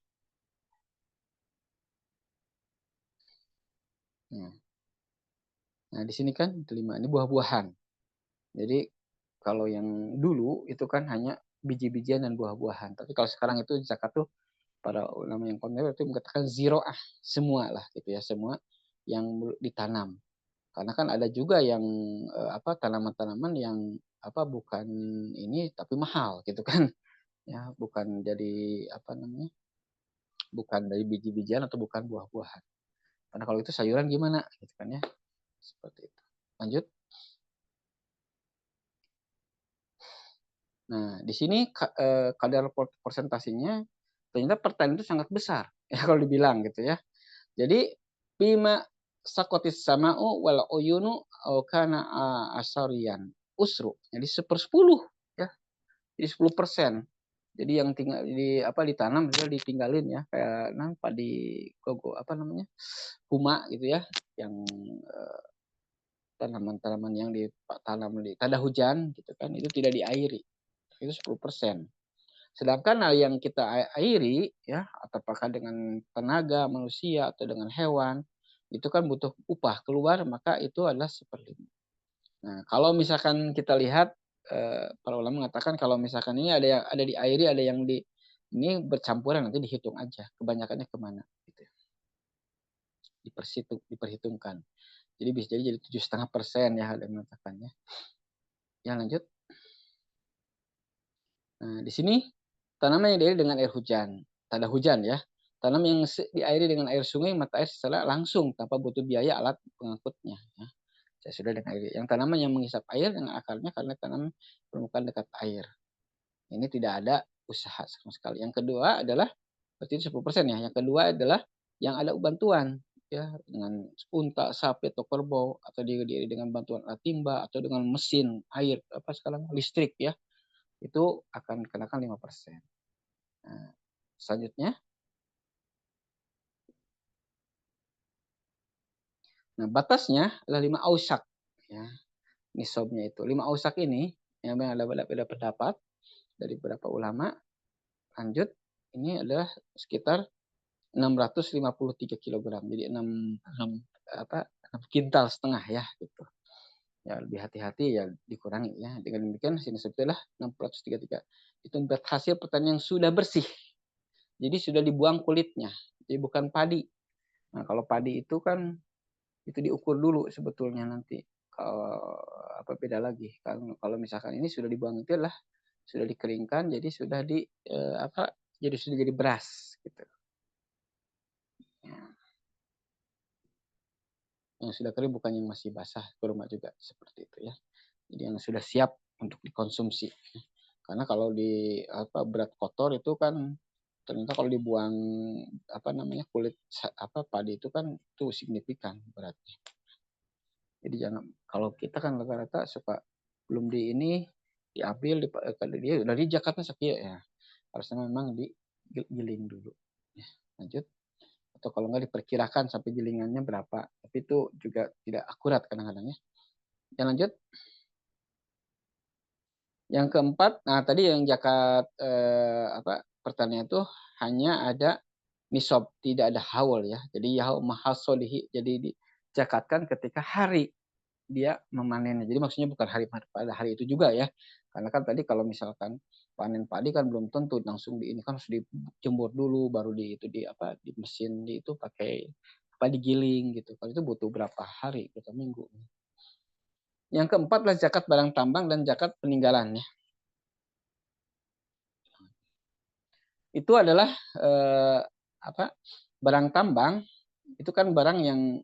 Nah, di sini kan kelima ini buah-buahan. Jadi kalau yang dulu itu kan hanya biji-bijian dan buah-buahan. Tapi kalau sekarang itu zakat tuh para ulama yang konvensional itu mengatakan ziroah semua lah gitu ya, semua yang ditanam. Karena kan ada juga yang tanaman-tanaman yang bukan ini tapi mahal gitu kan. Ya, bukan dari bukan dari biji-bijian atau bukan buah-buahan. Karena kalau itu sayuran gimana gitu kan ya. Seperti itu. Lanjut. Nah, di sini kadar persentasinya ternyata pertanian itu sangat besar ya kalau dibilang gitu ya. Jadi bima sakotis sama'u wal uyunu kana asarian usru. Jadi 1/10 ya. Jadi 10%. Jadi yang tinggal ditanam itu ditinggalin ya kayak padi gogo huma gitu ya yang tanaman-tanaman yang ditanam di tanda hujan gitu kan, itu tidak diairi, itu 10%. Sedangkan yang kita airi ya, apakah dengan tenaga manusia atau dengan hewan, itu kan butuh upah keluar, maka itu adalah 1/5. Nah, kalau misalkan kita lihat, para ulama mengatakan kalau misalkan ini ada yang ada diairi, ada yang ini bercampuran, nanti dihitung aja kebanyakannya kemana gitu ya, diperhitungkan. Jadi bisa jadi 7,5% ya, ada yang mengatakan ya. Ya lanjut. Nah, di sini tanaman yang diairi dengan air hujan, tanda hujan ya. Tanam yang diairi dengan air sungai, mata air secara langsung tanpa butuh biaya alat pengangkutnya. Ya. Saya sudah dengan air. Yang tanaman yang menghisap air dengan akarnya karena tanam permukaan dekat air. Ini tidak ada usaha sama sekali. Yang kedua adalah berarti 10% ya. Yang kedua adalah yang ada bantuan ya, dengan unta, sapi atau kerbau, atau diiringi dengan bantuan alat timba atau dengan mesin air apa sekarang listrik ya. Itu akan dikenakan 5%. Nah, selanjutnya, nah batasnya adalah 5 ausak ya. Nisabnya itu 5 ausak ini yang ada beda pendapat dari beberapa ulama. Lanjut, ini adalah sekitar 653 kilogram. Jadi 6 kintal setengah ya gitu. Ya lebih hati-hati ya dikurangi ya. Dengan demikian sini sebetulnya 633. Itu hasil pertanian yang sudah bersih. Jadi sudah dibuang kulitnya. Jadi bukan padi. Nah, kalau padi itu kan itu diukur dulu sebetulnya nanti. Kalau apa beda lagi. Kalau misalkan ini sudah dibuang itu adalah sudah dikeringkan, jadi sudah jadi sudah jadi beras gitu. Ya. Yang sudah kering bukan yang masih basah, kurma juga seperti itu ya. Jadi yang sudah siap untuk dikonsumsi. Karena kalau di berat kotor itu kan ternyata kalau dibuang kulit padi itu kan itu signifikan beratnya. Jadi jangan, kalau kita kan rata-rata suka belum di ini diambil kalau dia dari Jakarta sekian ya. Harusnya memang digiling dulu. Ya, lanjut. Atau kalau nggak diperkirakan sampai gilingannya berapa. Tapi itu juga tidak akurat kadang-kadang ya. Ya lanjut. Yang keempat, nah tadi yang zakat pertanian itu hanya ada nisab, tidak ada haul ya. Jadi yaum mahasolihi, jadi dijakatkan ketika hari dia memanennya. Jadi maksudnya bukan pada hari itu juga ya. Karena kan tadi kalau misalkan panen padi kan belum tentu langsung ini kan harus dijemur dulu baru di mesin itu pakai digiling gitu. Kalau itu butuh berapa hari, berapa minggu. Yang keempat adalah zakat barang tambang dan zakat peninggalan ya. Itu adalah barang tambang, itu kan barang yang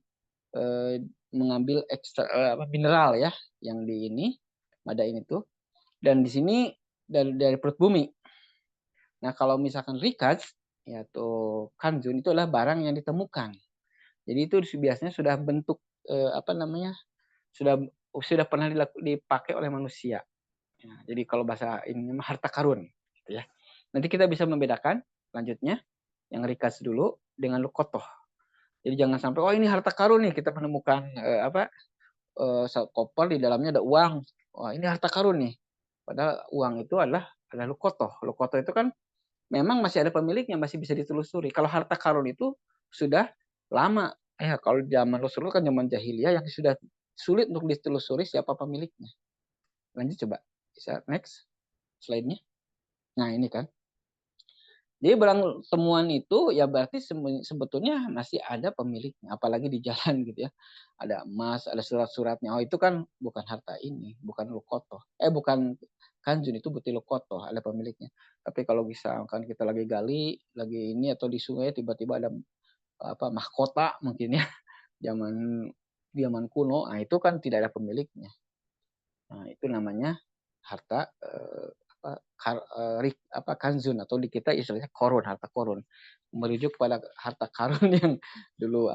mengambil mineral ya yang di ini madain itu, dan di sini dari perut bumi. Nah kalau misalkan rikaz yaitu kanjun itu adalah barang yang ditemukan. Jadi itu biasanya sudah bentuk sudah pernah dipakai oleh manusia. Ya, jadi kalau bahasa ini harta karun gitu ya. Nanti kita bisa membedakan lanjutnya yang rikaz dulu dengan lukotoh. Jadi jangan sampai ini harta karun nih, kita menemukan koper di dalamnya ada uang. Wah, ini harta karun nih. Padahal uang itu adalah lukotoh. Lukotoh itu kan memang masih ada pemiliknya, masih bisa ditelusuri. Kalau harta karun itu sudah lama. Kalau zaman Rasulullah kan zaman jahiliyah yang sudah sulit untuk ditelusuri siapa pemiliknya. Lanjut coba. Bisa next slide-nya. Nah, ini kan. Jadi barang temuan itu ya berarti sebetulnya masih ada pemiliknya, apalagi di jalan gitu ya. Ada emas, ada surat-suratnya. Oh, itu kan bukan harta ini, bukan lukotoh. Bukan kanjun, itu buti lukotoh, ada pemiliknya. Tapi kalau misalkan kita lagi gali, lagi ini atau di sungai tiba-tiba ada mahkota mungkin ya, zaman kuno, nah itu kan tidak ada pemiliknya. Nah, itu namanya harta kanzun, atau di kita istilahnya korun, harta korun, merujuk pada harta karun yang dulu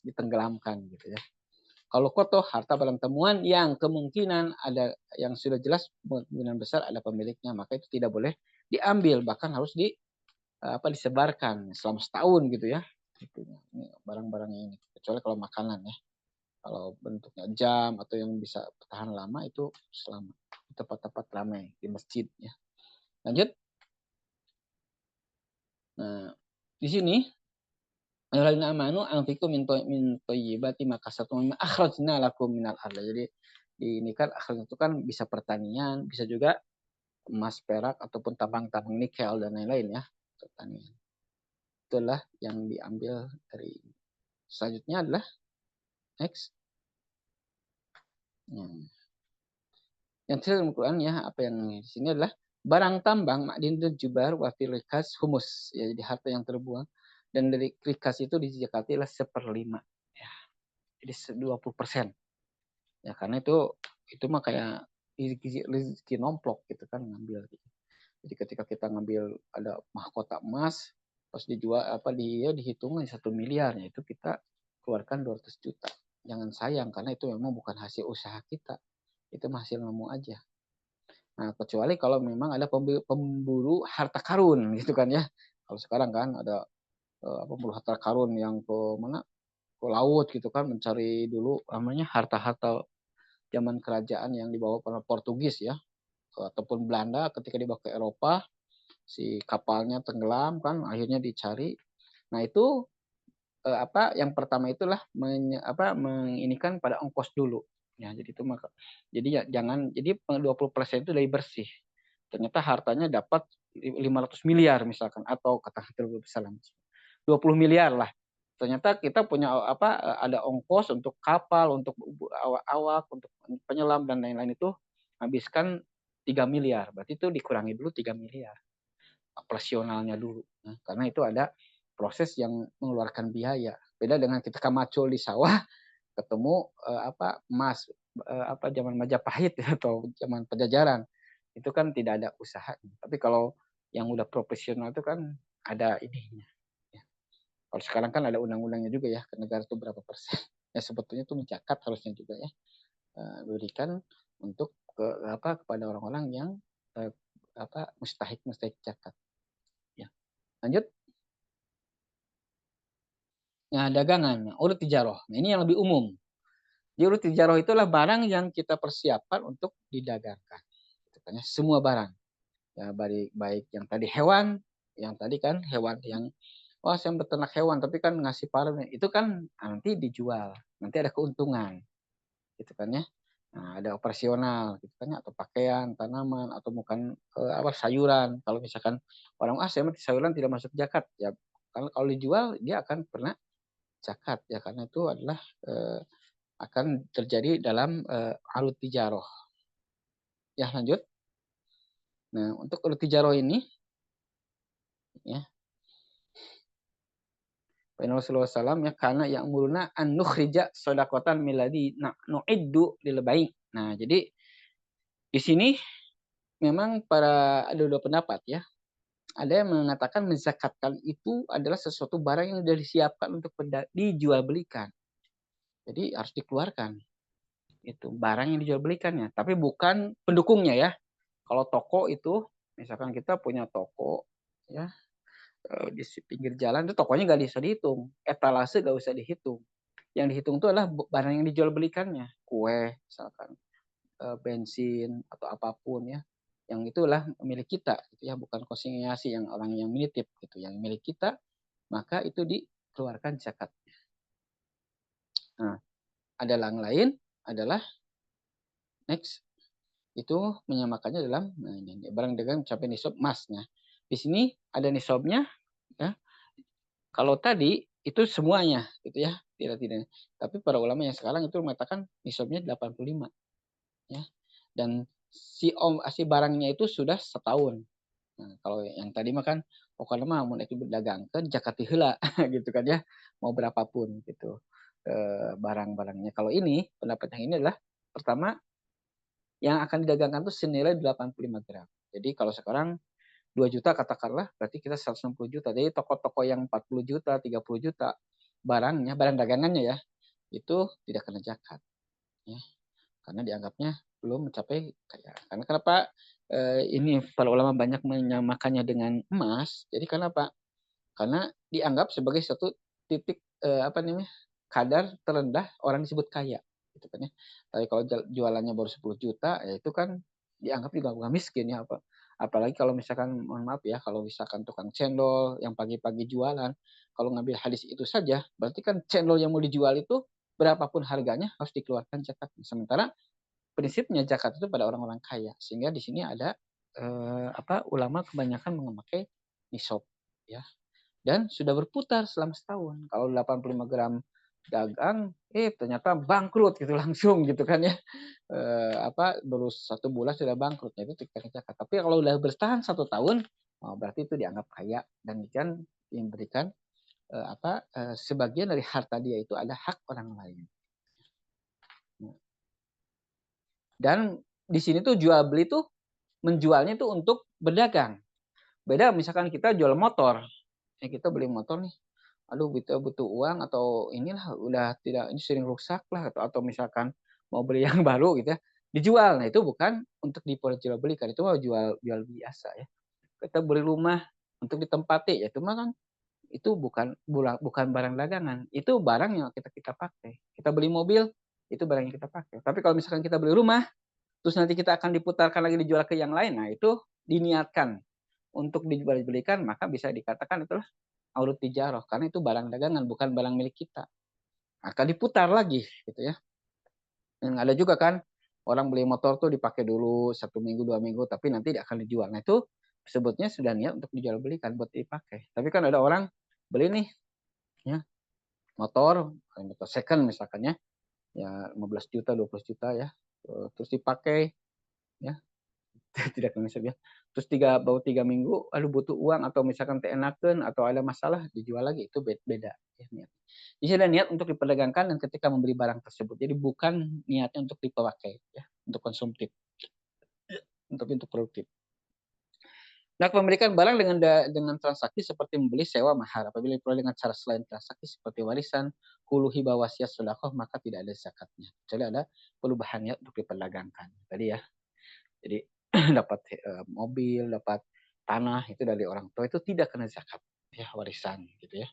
ditenggelamkan gitu ya. Kalau kotoh, harta barang temuan yang kemungkinan ada, yang sudah jelas kemungkinan besar ada pemiliknya, maka itu tidak boleh diambil, bahkan harus disebarkan selama setahun gitu ya. Ini barang-barangnya ini, kecuali kalau makanan ya. Kalau bentuknya jam atau yang bisa bertahan lama itu selama tempat-tempat ramai di masjid ya. Lanjut. Nah, di sini ayyuhalladzina amanu anfiqu min thayyibati ma kasabtum mimma akhrajna lakum minal ardh. Jadi ini kan akhraj itu kan bisa pertanian, bisa juga emas, perak ataupun tambang-tambang nikel dan lain-lain ya, pertanian. Itulah yang diambil dari. Selanjutnya adalah next. Yang dalam Al-Quran ya, apa yang di sini adalah barang tambang ma'dinul jubar wa fil rikas humus. Ya, jadi harta yang terbuang dan dari rikas itu dizakati lah 1/5. Ya, jadi 20%. Ya, karena itu mah kayak rezeki nomplok gitu kan ngambil gitu. Jadi ketika kita ngambil ada mahkota emas pas dijual dia dihitung 1 miliar ya, itu kita keluarkan 200 juta. Jangan sayang karena itu memang bukan hasil usaha kita. Itu hasil nemu aja. Nah, kecuali kalau memang ada pemburu harta karun gitu kan ya. Kalau sekarang kan ada pemburu harta karun yang ke mana? Ke laut gitu kan mencari dulu namanya harta-harta zaman kerajaan yang dibawa oleh Portugis ya ataupun Belanda ketika dibawa ke Eropa, si kapalnya tenggelam kan akhirnya dicari. Nah, itu yang pertama itulah menginikan pada ongkos dulu. Ya, jadi itu maka jadi ya jangan jadi 20% itu dari bersih. Ternyata hartanya dapat 500 miliar misalkan atau kata besar 20 miliar lah. Ternyata kita punya ada ongkos untuk kapal, untuk awak, untuk penyelam dan lain-lain itu habiskan 3 miliar. Berarti itu dikurangi dulu 3 miliar. Operasionalnya dulu. Nah, karena itu ada proses yang mengeluarkan biaya. Beda dengan kita macul di sawah ketemu emas zaman Majapahit atau zaman Pajajaran. Itu kan tidak ada usaha. Tapi kalau yang udah profesional itu kan ada ininya. Ya. Kalau sekarang kan ada undang-undangnya juga ya, ke negara itu berapa persen. Ya sebetulnya itu mencatat harusnya juga ya. Berikan untuk kepada orang-orang yang mustahik zakat. Ya. Lanjut. Nah, dagangan, urut tijaroh. Nah, ini yang lebih umum. Di urut tijaroh itulah barang yang kita persiapkan untuk didagangkan. Semua barang. Ya, baik yang tadi hewan, yang tadi kan hewan yang saya beternak hewan tapi kan ngasih panen itu kan nanti dijual, nanti ada keuntungan. Gitu kan ya. Nah, ada operasional gitu kan ya, atau pakaian, tanaman atau bukan sayuran. Kalau misalkan orang saya sayuran tidak masuk zakat ya. Kalau dijual dia akan pernah zakat ya karena itu adalah akan terjadi dalam arut tijaroh. Ya lanjut. Nah untuk arut tijaroh ini ya Rasulullah SAW ya karena yang muruna an nukhrija sodakotan miladi nu'iddu lil bai'. Nah jadi di sini memang ada dua pendapat ya. Ada yang mengatakan menzakatkan itu adalah sesuatu barang yang sudah disiapkan untuk dijual belikan. Jadi harus dikeluarkan. Itu barang yang dijual belikannya, tapi bukan pendukungnya ya. Kalau toko itu, misalkan kita punya toko ya di pinggir jalan itu tokonya nggak bisa dihitung, etalase nggak usah dihitung. Yang dihitung itu adalah barang yang dijual belikannya, kue misalkan, bensin atau apapun ya. Yang itulah milik kita, gitu ya, bukan konsinyasi yang orang yang menitip gitu. Yang milik kita maka itu dikeluarkan zakat. Nah, ada yang lain adalah next itu menyamakannya dalam barang dagang mencapai nisab emasnya. Di sini ada nisabnya ya. Kalau tadi itu semuanya gitu ya, tidak. Tapi para ulama yang sekarang itu mengatakan nisabnya 85 ya. Dan si barangnya itu sudah setahun. Nah, kalau yang tadi mah kan pokoknya mah mau itu berdagangkeun jakati heula gitu kan ya. Mau berapapun gitu. Barang-barangnya. Kalau ini pendapat yang ini adalah pertama yang akan didagangkan itu senilai 85 gram. Jadi kalau sekarang 2 juta katakanlah, berarti kita 160 juta. Jadi toko-toko yang 40 juta, 30 juta barangnya, barang dagangannya ya, itu tidak kena zakat. Ya. Karena dianggapnya belum mencapai kaya. Karena kenapa ini para ulama banyak menyamakannya dengan emas? Jadi kenapa? Karena dianggap sebagai satu titik kadar terendah orang disebut kaya, gitu kan ya. Tapi kalau jualannya baru 10 juta, ya itu kan dianggap juga bukan miskin ya. Apalagi kalau misalkan, mohon maaf ya, kalau misalkan tukang cendol yang pagi-pagi jualan, kalau ngambil hadis itu saja, berarti kan cendol yang mau dijual itu berapapun harganya harus dikeluarkan zakat. Sementara prinsipnya zakat itu pada orang-orang kaya. Sehingga di sini ada ulama kebanyakan memakai nisab ya. Dan sudah berputar selama setahun. Kalau 85 gram dagang, ternyata bangkrut gitu langsung gitu kan ya. Baru 1 bulan sudah bangkrut. Nah, itu tidak zakat. Tapi kalau sudah bertahan 1 tahun, berarti itu dianggap kaya dan kan yang memberikan sebagian dari harta dia itu ada hak orang lain. Dan di sini tuh jual beli tuh menjualnya tuh untuk berdagang. Beda misalkan kita jual motor, kita beli motor nih, aduh kita butuh uang atau inilah udah tidak ini sering rusak lah atau misalkan mau beli yang baru gitu ya, dijual. Nah itu bukan untuk diperjualbelikan, itu mau jual biasa ya. Kita beli rumah untuk ditempati ya, cuma kan itu bukan barang dagangan, itu barang yang kita pakai. Kita beli mobil, itu barang yang kita pakai. Tapi kalau misalkan kita beli rumah, terus nanti kita akan diputarkan lagi dijual ke yang lain, nah itu diniatkan untuk dijual-belikan, maka bisa dikatakan itulah aurud tijarah, karena itu barang dagangan, bukan barang milik kita. Akan diputar lagi, gitu ya. Dan ada juga kan, orang beli motor tuh dipakai dulu 1 minggu, 2 minggu, tapi nanti akan dijual. Nah itu sebutnya sudah niat untuk dijual belikan, buat dipakai. Tapi kan ada orang beli nih, ya motor second misalkan ya 15 juta, 20 juta ya, terus dipakai, ya tidak konsep ya. Terus baru 3 minggu, lalu butuh uang atau misalkan teenakeun atau ada masalah dijual lagi, itu beda ya niat. Jadi ada niat untuk diperdagangkan dan ketika membeli barang tersebut. Jadi bukan niatnya untuk dipakai ya, untuk konsumtif, untuk produktif. Nah, pemerikan barang dengan transaksi seperti membeli, sewa, mahar. Apabila diperoleh dengan cara selain transaksi seperti warisan, hulu, hibah, wasiat, sedekah, maka tidak ada zakatnya. Kecuali ada perubahan niat untuk diperdagangkan. Tadi ya. Jadi dapat mobil, dapat tanah itu dari orang tua itu tidak kena zakat ya, warisan gitu ya.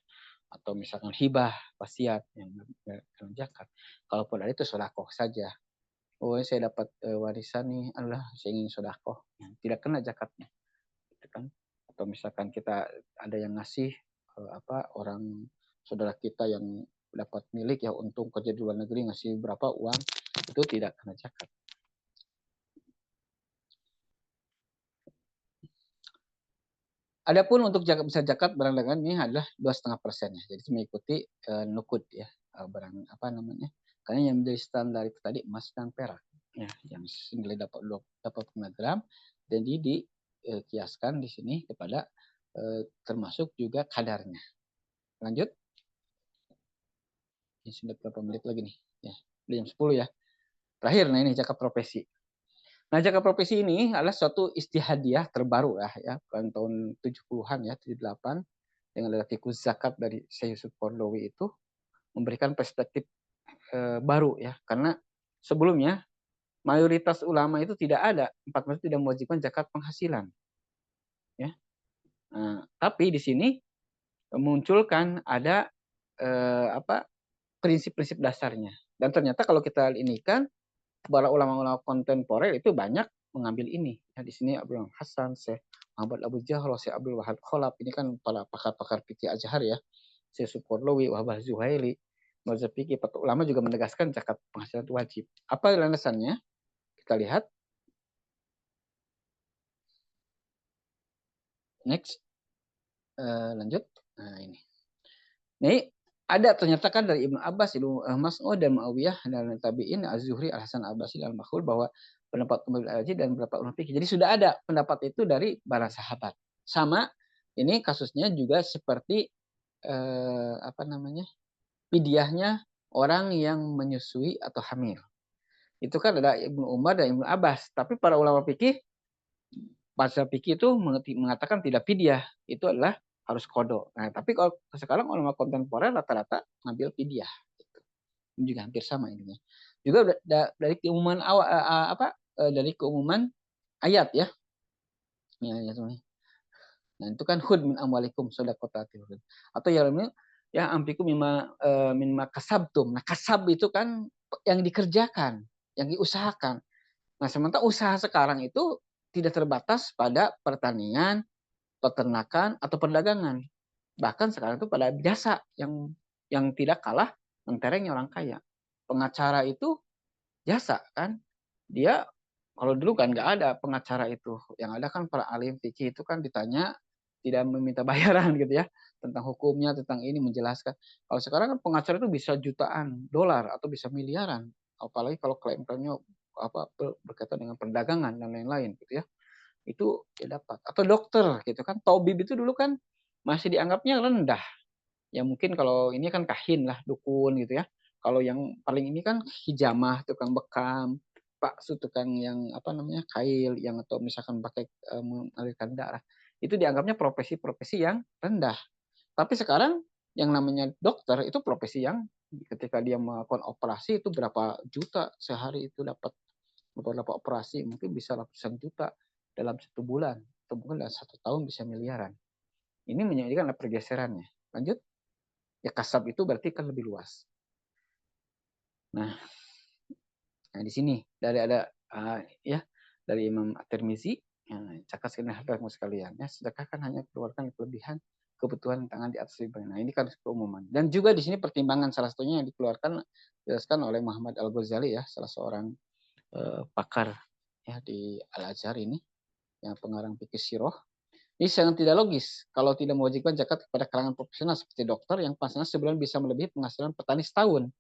Atau misalkan hibah, wasiat yang kena zakat. Kalaupun ada itu sedekah saja. Oh, saya dapat warisan nih, Allah saya ingin sedekah. Tidak kena zakatnya. Gitu kan. Atau misalkan kita ada yang ngasih orang saudara kita yang dapat milik ya, untung kerja di luar negeri ngasih berapa uang, itu tidak kena zakat. Adapun untuk besar zakat barang dagangan ini adalah 2,5% ya. Jadi mengikuti nukud ya, barang apa namanya? Karena yang menjadi standar itu tadi emas dan perak ya, yang nilai dapat 5 gram dan dikiaskan di sini kepada termasuk juga kadarnya. Lanjut. Ini sudah berapa menit lagi nih? Ya, jam 10 ya. Terakhir, nah ini zakat profesi. Nah, zakat profesi ini adalah suatu istihadiah terbaru ya, tahun 70-an ya, 78, dengan ada fiqh zakat dari Syekh Yusuf Qaradawi itu memberikan perspektif baru ya, karena sebelumnya mayoritas ulama itu tidak ada, 4 mazhab tidak mewajibkan zakat penghasilan ya. Nah, tapi di sini memunculkan ada prinsip-prinsip dasarnya, dan ternyata kalau kita ini kan para ulama-ulama kontemporer itu banyak mengambil ini. Ya, di sini Abdul Hasan, Syekh Muhammad Abu Jahal, Syekh Abdul Wahab Khalaf, ini kan para pakar-pakar fikih Azhar ya. Syekh Sukorlawi, Wahbah Zuhaili, mazhab fikih, para ulama juga menegaskan zakat penghasilan itu wajib. Apa landasannya? Kita lihat. Next. Lanjut. Nah, ini. Ini ada ternyata kan dari Ibnu Abbas, Ibnu Mas'ud dan Muawiyah dan tabi'in, Az-Zuhri, Al-Hasan Al-Basri, Al-Makhul bahwa pendapat Umar bin dan beberapa ulama fikih. Jadi sudah ada pendapat itu dari para sahabat. Sama ini kasusnya juga seperti fidyahnya orang yang menyusui atau hamil. Itu kan ada Ibnu Umar dan Ibnu Abbas, tapi para ulama fikih, bahasa fikih itu mengatakan tidak fidyah, itu adalah harus kodok. Nah, tapi kalau sekarang ulama kontemporer rata-rata ngambil fidyah. Juga hampir sama ini. Juga dari keumuman dari keumuman ayat ya. Ya, ya. Nah, itu kan hud min amwalikum shadaqatan. Atau yang lainnya ya ampiku mimma kasabtum. Nah, kasab itu kan yang dikerjakan, yang diusahakan. Nah, sementara usaha sekarang itu tidak terbatas pada pertanian, peternakan, atau perdagangan. Bahkan sekarang itu pada jasa yang tidak kalah menterengnya orang kaya. Pengacara itu jasa kan. Dia kalau dulu kan nggak ada pengacara itu. Yang ada kan para alim fikih itu kan ditanya tidak meminta bayaran gitu ya tentang hukumnya, tentang ini menjelaskan. Kalau sekarang kan pengacara itu bisa jutaan dolar atau bisa miliaran. Apalagi kalau klaim-klaimnya apa berkaitan dengan perdagangan dan lain-lain gitu ya. Itu ya dapat. Atau dokter gitu kan. Tabib itu dulu kan masih dianggapnya rendah. Ya mungkin kalau ini kan kahin lah, dukun gitu ya. Kalau yang paling ini kan hijamah, tukang bekam, baksu, tukang yang apa namanya kail, yang atau misalkan pakai mengalirkan darah. Itu dianggapnya profesi-profesi yang rendah. Tapi sekarang yang namanya dokter itu profesi yang ketika dia melakukan operasi itu berapa juta sehari itu dapat beberapa operasi mungkin bisa ratusan juta dalam 1 bulan atau mungkin dalam 1 tahun bisa miliaran. Ini menjadikan ada pergeserannya. Lanjut. Ya kasab itu berarti kan lebih luas. Nah, nah di sini dari ada ya dari Imam At-Tirmizi, cakat sekalian sekalian ya, sedekah kan hanya keluarkan kelebihan kebutuhan tangan di atas riba. Nah, ini kan keumuman. Dan juga di sini pertimbangan salah satunya yang dikeluarkan dijelaskan oleh Muhammad Al-Ghazali ya, salah seorang pakar ya di Al-Azhar ini yang pengarang fikih sirah. Ini sangat tidak logis kalau tidak mewajibkan zakat kepada kalangan profesional seperti dokter yang penghasilan sebulan bisa melebihi penghasilan petani setahun.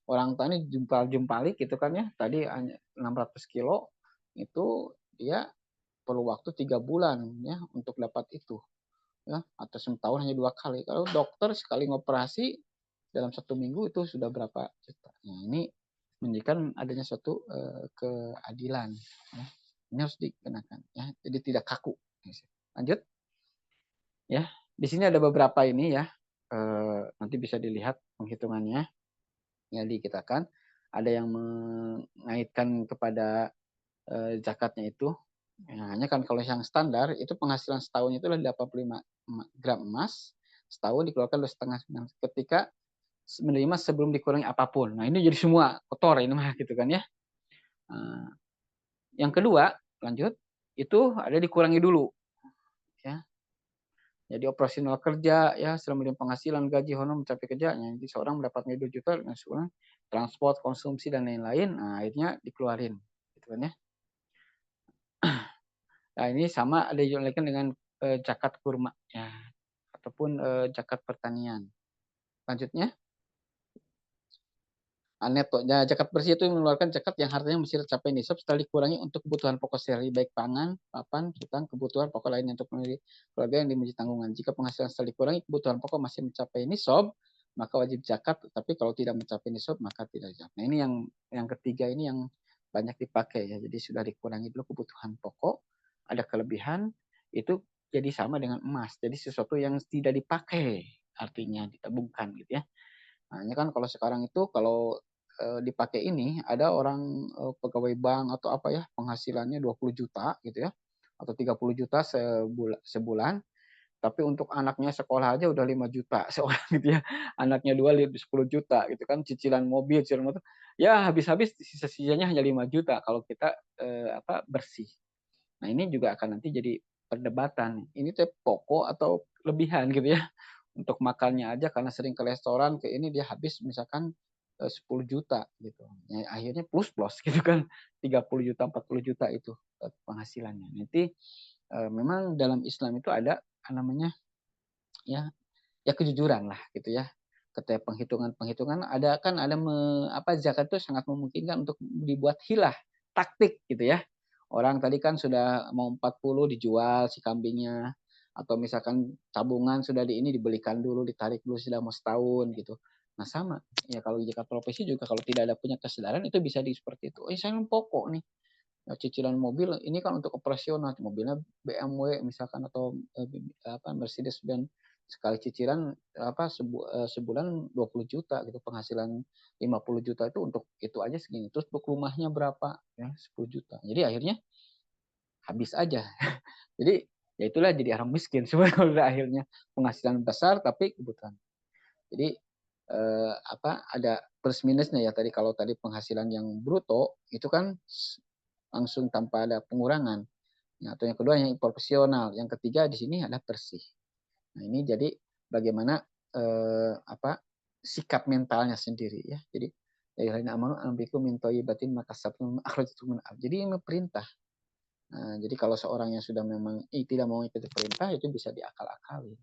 Orang tani jumpali gitu kan ya, tadi 600 kilo itu dia perlu waktu 3 bulan ya untuk dapat itu ya, atau setahun hanya 2 kali. Kalau dokter sekali ngoperasi dalam 1 minggu itu sudah berapa juta. Nah, ini menunjukkan adanya suatu keadilan ya. Ini harus dikenakan ya, jadi tidak kaku. Lanjut ya, di sini ada beberapa ini ya, nanti bisa dilihat penghitungannya ya dikitakan. Ada yang mengaitkan kepada zakatnya itu. Ya, hanya kan kalau yang standar itu penghasilan setahun itu adalah 85 gram emas, setahun dikeluarkan 2,5 ketika menerima sebelum dikurangi apapun. Nah ini jadi semua kotor ini mah gitu kan ya. Yang kedua lanjut itu ada dikurangi dulu ya. Jadi operasional kerja ya selama penghasilan gaji honor mencapai kerjanya. Jadi seorang mendapatkan 2 juta dengan sebulan transport, konsumsi dan lain-lain. Nah, akhirnya dikeluarin gitu kan ya. Nah, ini sama ada juga dengan zakat kurma ya ataupun zakat pertanian. Lanjutnya neto. Nah, zakat bersih itu mengeluarkan zakat yang hartanya mesti tercapai nisab setelah dikurangi untuk kebutuhan pokok sehari baik pangan, papan, hutang, kebutuhan pokok lainnya untuk memiliki keluarga yang dimiliki tanggungan. Jika penghasilan setelah dikurangi kebutuhan pokok masih mencapai nisab, maka wajib zakat. Tapi kalau tidak mencapai nisab, maka tidak zakat. Nah, ini yang ketiga ini yang banyak dipakai ya. Jadi sudah dikurangi dulu kebutuhan pokok, ada kelebihan itu jadi sama dengan emas. Jadi sesuatu yang tidak dipakai artinya ditabungkan gitu ya. Nah, ini kan kalau sekarang itu kalau dipakai ini ada orang pegawai bank atau apa ya penghasilannya 20 juta gitu ya atau 30 juta sebulan tapi untuk anaknya sekolah aja udah 5 juta seorang gitu ya. Anaknya 10 juta gitu kan cicilan mobil, cicilan motor. Ya habis-habis sisa-sisanya hanya 5 juta kalau kita bersih. Nah, ini juga akan nanti jadi perdebatan. Ini tuh pokok atau lebihan gitu ya untuk makannya aja karena sering ke restoran ke ini dia habis misalkan 10 juta gitu. Ya, akhirnya plus gitu kan 30 juta 40 juta itu penghasilannya. Nanti memang dalam Islam itu ada namanya ya ya kejujuran lah gitu ya. Ketika penghitungan ada kan ada zakat itu sangat memungkinkan untuk dibuat hilah taktik gitu ya. Orang tadi kan sudah mau 40 dijual si kambingnya atau misalkan tabungan sudah di ini dibelikan dulu ditarik dulu sudah mau setahun gitu. Nah sama ya kalau jika profesi juga kalau tidak ada punya kesadaran itu bisa di seperti itu. Saya pokok nih cicilan mobil ini kan untuk operasional mobilnya BMW misalkan atau Mercedes Benz sekali cicilan sebulan 20 juta gitu penghasilan 50 juta itu untuk itu aja segini terus untuk rumahnya berapa ya 10 juta jadi akhirnya habis aja jadi ya itulah jadi orang miskin sebenarnya akhirnya penghasilan besar tapi kebutuhan Jadi ada plus minusnya ya tadi. Kalau tadi penghasilan yang bruto itu kan langsung tanpa ada pengurangan. Nah, atau yang kedua yang proporsional. Yang ketiga di sini adalah bersih. Nah, ini jadi bagaimana sikap mentalnya sendiri ya. Jadi jadi ini perintah. Nah, jadi kalau seorang yang sudah memang tidak mau ikuti perintah itu bisa diakal-akali.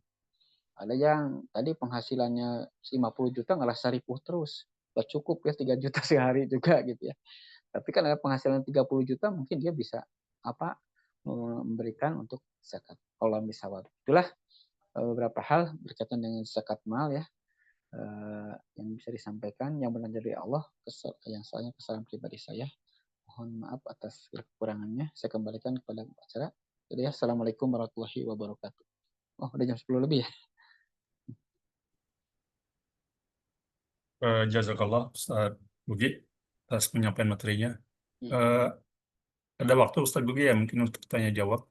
Ada yang tadi penghasilannya 50 juta ngerasa ripuh terus. Gak cukup ya 3 juta sehari juga gitu ya. Tapi kan ada penghasilan 30 juta mungkin dia bisa memberikan untuk zakat. Kalau misalnya itulah beberapa hal berkaitan dengan zakat mal ya yang bisa disampaikan yang benar dari Allah, yang soalnya kesalahan pribadi saya. Mohon maaf atas kekurangannya. Saya kembalikan kepada acara. Jadi assalamualaikum warahmatullahi wabarakatuh. Oh, udah jam 10 lebih ya. Jazakallah Ustaz Bugi atas penyampaian materinya. Hmm. Ada waktu Ustaz Bugi ya mungkin untuk tanya jawab.